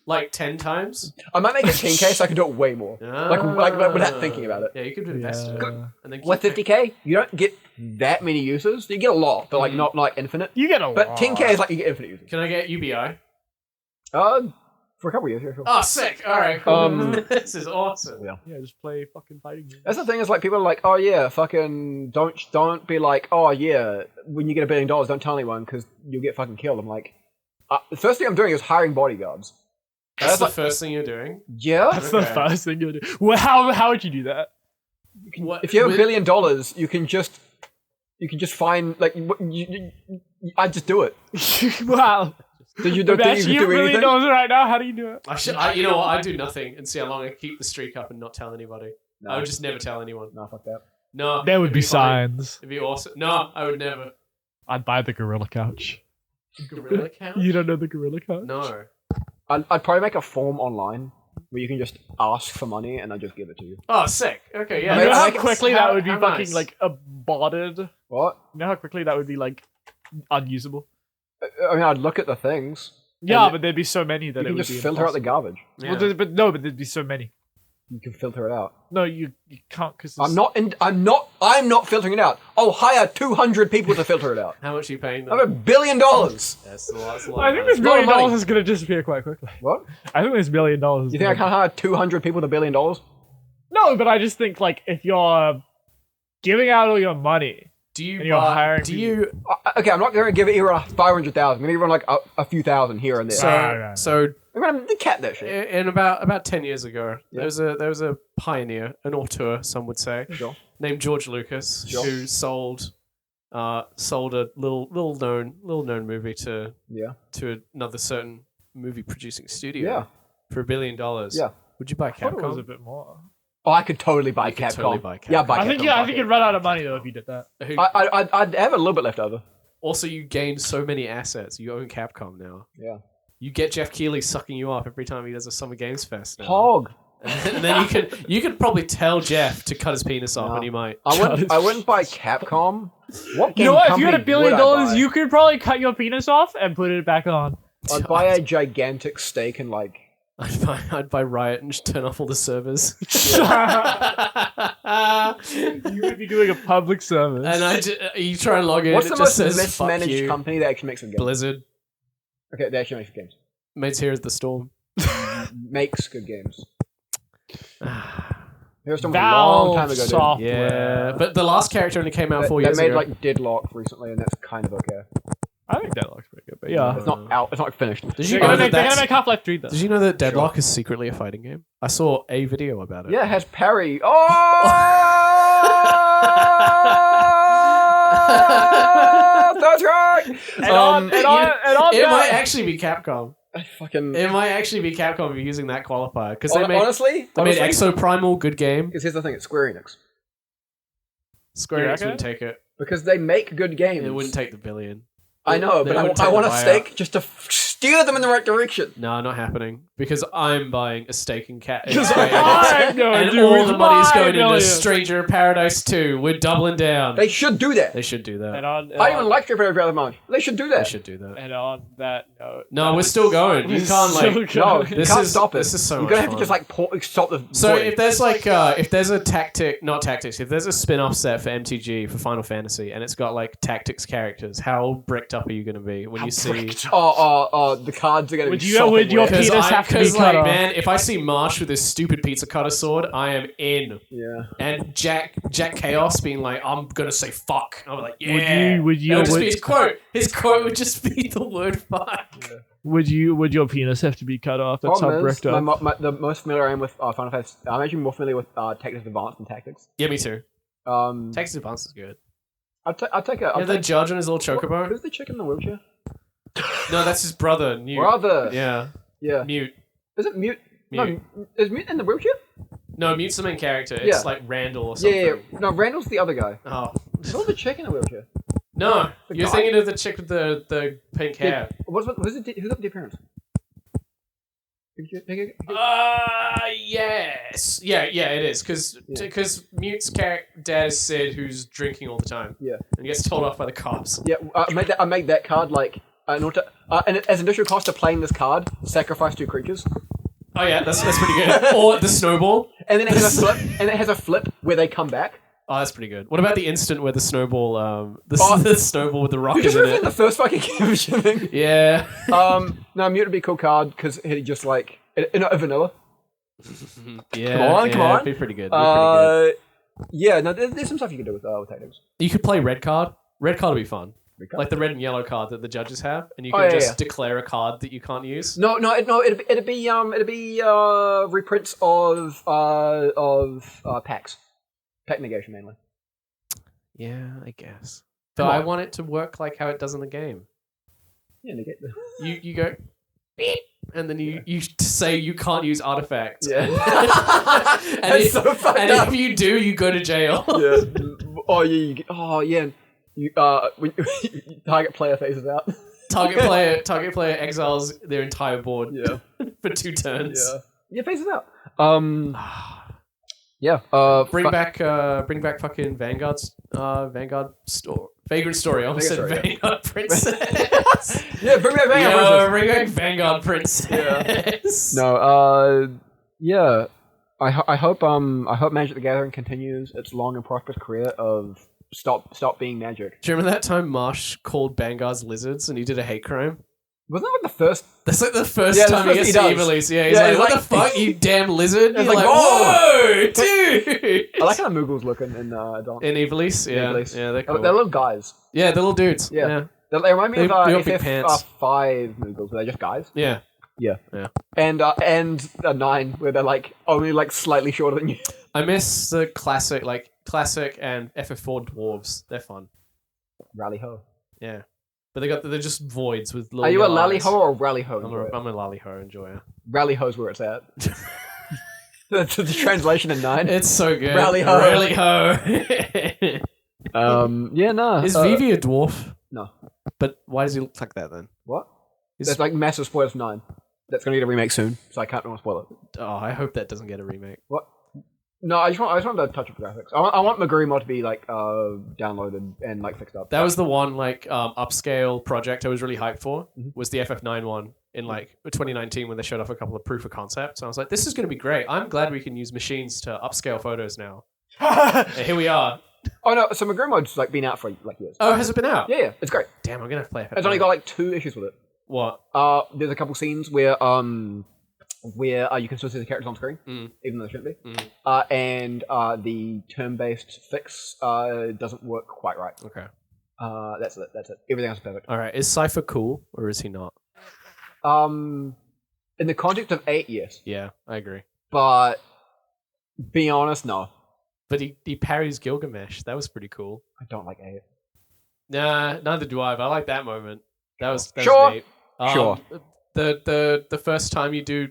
Like 10 times? I might make it 10k so I can do it way more. Like without thinking about it. Yeah, you could invest in it. Yeah. And then With 50k, you don't get that many uses. You get a lot, but like not like infinite. You get a But lot. 10k is like you get infinite uses. Can I get UBI? For a couple of years, yeah, sure. Oh, sick. All right, cool. This is awesome. Yeah. Yeah, just play fucking fighting games. That's the thing is like people are like, oh yeah, fucking don't be like, oh yeah, when you get $1 billion, don't tell anyone because you'll get fucking killed. I'm like, the first thing I'm doing is hiring bodyguards. That's the like- first thing you're doing? Yeah. That's the Okay. first thing you do. Well, how would you do that? What, If you have $1 with- billion, you can just find like I just do it. Wow. Did you don't think Imagine you you could have do $1 anything? billion right now. How do you do it? you know what? I do nothing and see how long I keep the streak up and not tell anybody. No. I would just never tell anyone. No, fuck that. No. There would it'd be fine. signs. It'd be awesome. No, I would never. I'd buy the gorilla couch. Gorilla couch? You don't know the gorilla couch? No. I'd probably make a form online where you can just ask for money and I just give it to you. Oh, sick. Okay, yeah. You know Make- how make it- quickly that would be how fucking nice. like aborted? You What? know how quickly that would be like unusable? I mean, I'd look at the things. Yeah, And but there'd be so many that You it can would just be filter out the impossible. garbage. Yeah. Well, but there'd be so many. You can filter it out. No, you can't because I'm not filtering it out. I'll hire 200 people to filter it out. How much are you paying I them? have $1 billion. That's a lot. That's a lot I of think money. this $1 lot of billion money. is gonna disappear quite quickly. What? I think this $1 billion. Is You think I can't hire 200 people with $1 billion? No, but I just think like if you're giving out all your money, Do you and you're hiring do you Okay, I'm not going to give everyone 500,000. I'm going to give everyone like a few thousand here and there. Right. so I'm going to cap that shit. in about 10 years ago, Yeah. there was a pioneer, an auteur, some would say, Sure. named George Lucas, Sure. who sold a little known movie to another certain movie producing studio Yeah. for $1 billion. Yeah. Would you buy I thought it was a Capcom? bit more. Oh, I could totally buy You could Capcom. totally buy Capcom. Yeah, buy I Capcom. think fuck it. you'd run out of money though if you did that. Who- I'd have a little bit left over. Also, you gained so many assets. You own Capcom now. Yeah. You get Jeff Keighley sucking you up every time he does a Summer Games Fest now. Hog. And then you could probably tell Jeff to cut his penis off, No. and he might. I wouldn't buy Capcom. What You know game what? If you had company $1 billion, would I buy? you could probably cut your penis off and put it back on. I'd buy a gigantic stake in like. I'd buy Riot and just turn off all the servers. You would be doing a public service. And you try and log in. What's it the just most says, "Fuck mismanaged you." company that actually makes good games? Blizzard Okay, they actually makes good games. makes Heroes of the Storm. Makes good games. Here's some Valve long time ago. Dude. software. Yeah, but the last character only came out 4 They years made ago. like Deadlock recently, and that's kind of okay. I think Deadlock's pretty good, but yeah. It's not out. It's not finished. Did They're you know gonna, that make, they're gonna that's- make Half-Life 3 though. Did you know that Deadlock is secretly a fighting game? I saw a video about it. Yeah, it has parry. Oh, that's right. It might actually be Capcom. I fucking. It might actually be Capcom using that qualifier because they honestly, made Exoprimal, good game. Because here's the thing: it's Square Enix. Square You Enix reckon? wouldn't take it. Because they make good games. It wouldn't take the billion. I know, They but wouldn't I take want the a buyout. stake just to steer them in the right direction. No, not happening. Because I'm buying a stake in Cat. Because Square Enix, I'm going and to all the money's $5 going into million. Stranger in Paradise 2. We're doubling down. They should do that. They should do that. I even like Street Fighter rather much. They should do They that. should do that. And on that note, No, we're still going. You can't like. No, you This can't is- stop it. this is so You're much gonna have fun. to just like stop the. So void. if there's if there's a not tactics, if there's a spin-off set for MTG for Final Fantasy and it's got like tactics characters, how bricked up are you gonna be when you see? the cards are gonna Would be. you- so would your weird. penis have to be cut off? man, if I see Marsh with his stupid pizza cutter sword, I am in. Yeah. And Jack Chaos being like, I'm gonna say fuck. I'm like, yeah. Would you- That would just would- be his quote. His quote would just be the word fuck. would your penis have to be cut off? That's how Problem is, bricked up. the most familiar I am with Final Fantasy. I'm actually more familiar with Tactics Advanced than Tactics. Yeah, me too. Um, Texas Advance is good. I'll take it. Yeah, the judge on his little chocobo. Who's the chick in the wheelchair? No, that's his brother. Newt. Brother. Yeah, Yeah. Mute. Is it Mute? Mute. No, is Mute in the wheelchair? No, Mute's the main character. It's Yeah. like Randall or Yeah, something. yeah, yeah. No, Randall's the other guy. Oh. Who's the chick in the wheelchair? No, The you're guy- thinking of the chick with the pink hair. Who's got the parents? Yes. Yeah, it is. Because Mute's dad is Sid, who's drinking all the time. Yeah. And gets told off by the cops. Yeah, I made that card like in order to, and as initial cost of playing this card, sacrifice 2 creatures, Oh yeah, that's pretty good. Or the snowball. and then it has a flip, and it has a flip where they come back. Oh, that's pretty good. What about the instant where the snowball, the snowball with the You rocket just in remember it? the first fucking game of shipping. Yeah. No, Mute would be a cool card because he just like in a vanilla. Yeah. Come on, come on. It'd be pretty good. It'd be pretty good. Yeah, no, there's some stuff you can do with Tactics. You could play red card. Red card would be fun. Red card? Like the red and yellow card that the judges have, and you Oh, can yeah, just yeah. declare a card that you can't use. It'd be reprints of packs, pack negation mainly. Yeah, I guess. But Come I on. want it to work like how it does in the game. Yeah, negate the. You go beep, and then you say you can't use artifacts. Yeah. and That's if, so fucked and up. if you do, you go to jail. Yeah. Oh yeah. You when target player phases out. Target player exiles their entire board Yeah. for 2 turns. Yeah, phases out. Yeah. Bring back fucking Vanguard store. Vagrant Story. I almost said Vagrant Story, Vanguard Princess. Yeah, bring back Vanguard Yo, Princess. bring back Vanguard Princess. No. Yeah. I hope Magic the Gathering continues its long and prosperous career of stop being Magic. Do you remember that time Marsh called Vanguard's lizards and he did a hate crime? Wasn't that like the first? That's like the first Yeah, time the he first gets he to does. Evilise. Yeah, he's Yeah, like, he's what like- the fuck, you damn lizard? It's You're like, like, whoa! whoa, dude! I like how Moogle's looking in Dawn. In Evilise? Yeah. Evilise. Yeah, they're cool. They're little guys. Yeah, they're little dudes. Yeah. Yeah. They remind me They of got big FF pants. 5 Moogles, where they're just guys. Yeah. Yeah. Yeah. And a 9 where they're like only like slightly shorter than you. I miss the classic and FF4 dwarves. They're fun. Rally ho. Yeah. But they're just voids with little Are you a yellow lally eyes. ho or a rally ho? I'm a lally ho enjoyer. Rally ho's where it's at. That's the translation in 9. It's so good. Rally ho. Rally ho. Yeah, no. Is Vivi a dwarf? No. But why does he look like that then? What? Is- That's like massive spoilers for 9. That's gonna get a remake soon, so I can't spoil it. Oh, I hope that doesn't get a remake. What? No, I just want to touch up the graphics. I want Maguri to be like downloaded and like fixed up. That was the one upscale project I was really hyped for. Mhm. Was the FF9 one in 2019 when they showed off a couple of proof of concepts. And I was like, this is going to be great. I'm glad we can use machines to upscale photos now. And here we are. Oh no, so Maguri mode's like been out for like years. Oh, has it been out? Yeah, it's great. Damn, I'm gonna have to play FF9. It's only got like 2 issues with it. What? There's a couple scenes where you can still see the characters on screen, even though they shouldn't be. And the turn-based fix doesn't work quite right. Okay. That's it. That's it. Everything else is perfect. All right, is Cypher cool or is he not? In the context of 8, yes, Yeah, I agree. but be honest, no. But he parries Gilgamesh. That was pretty cool. I don't like 8. Nah, neither do I. But I like that moment. That was Sure. neat. Sure. The first time you do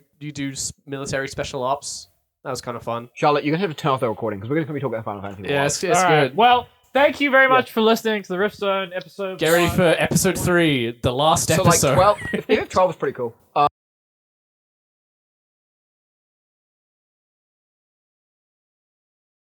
military special ops, that was kind of fun. Charlotte, you're gonna have to turn off the recording because we're gonna be talking about Final Fantasy. Yeah, it's All right. good. Well, thank you very much for listening to the Rift Zone episode. Get ready 1. for episode 3, the last so episode. like 12. If 12 was pretty cool.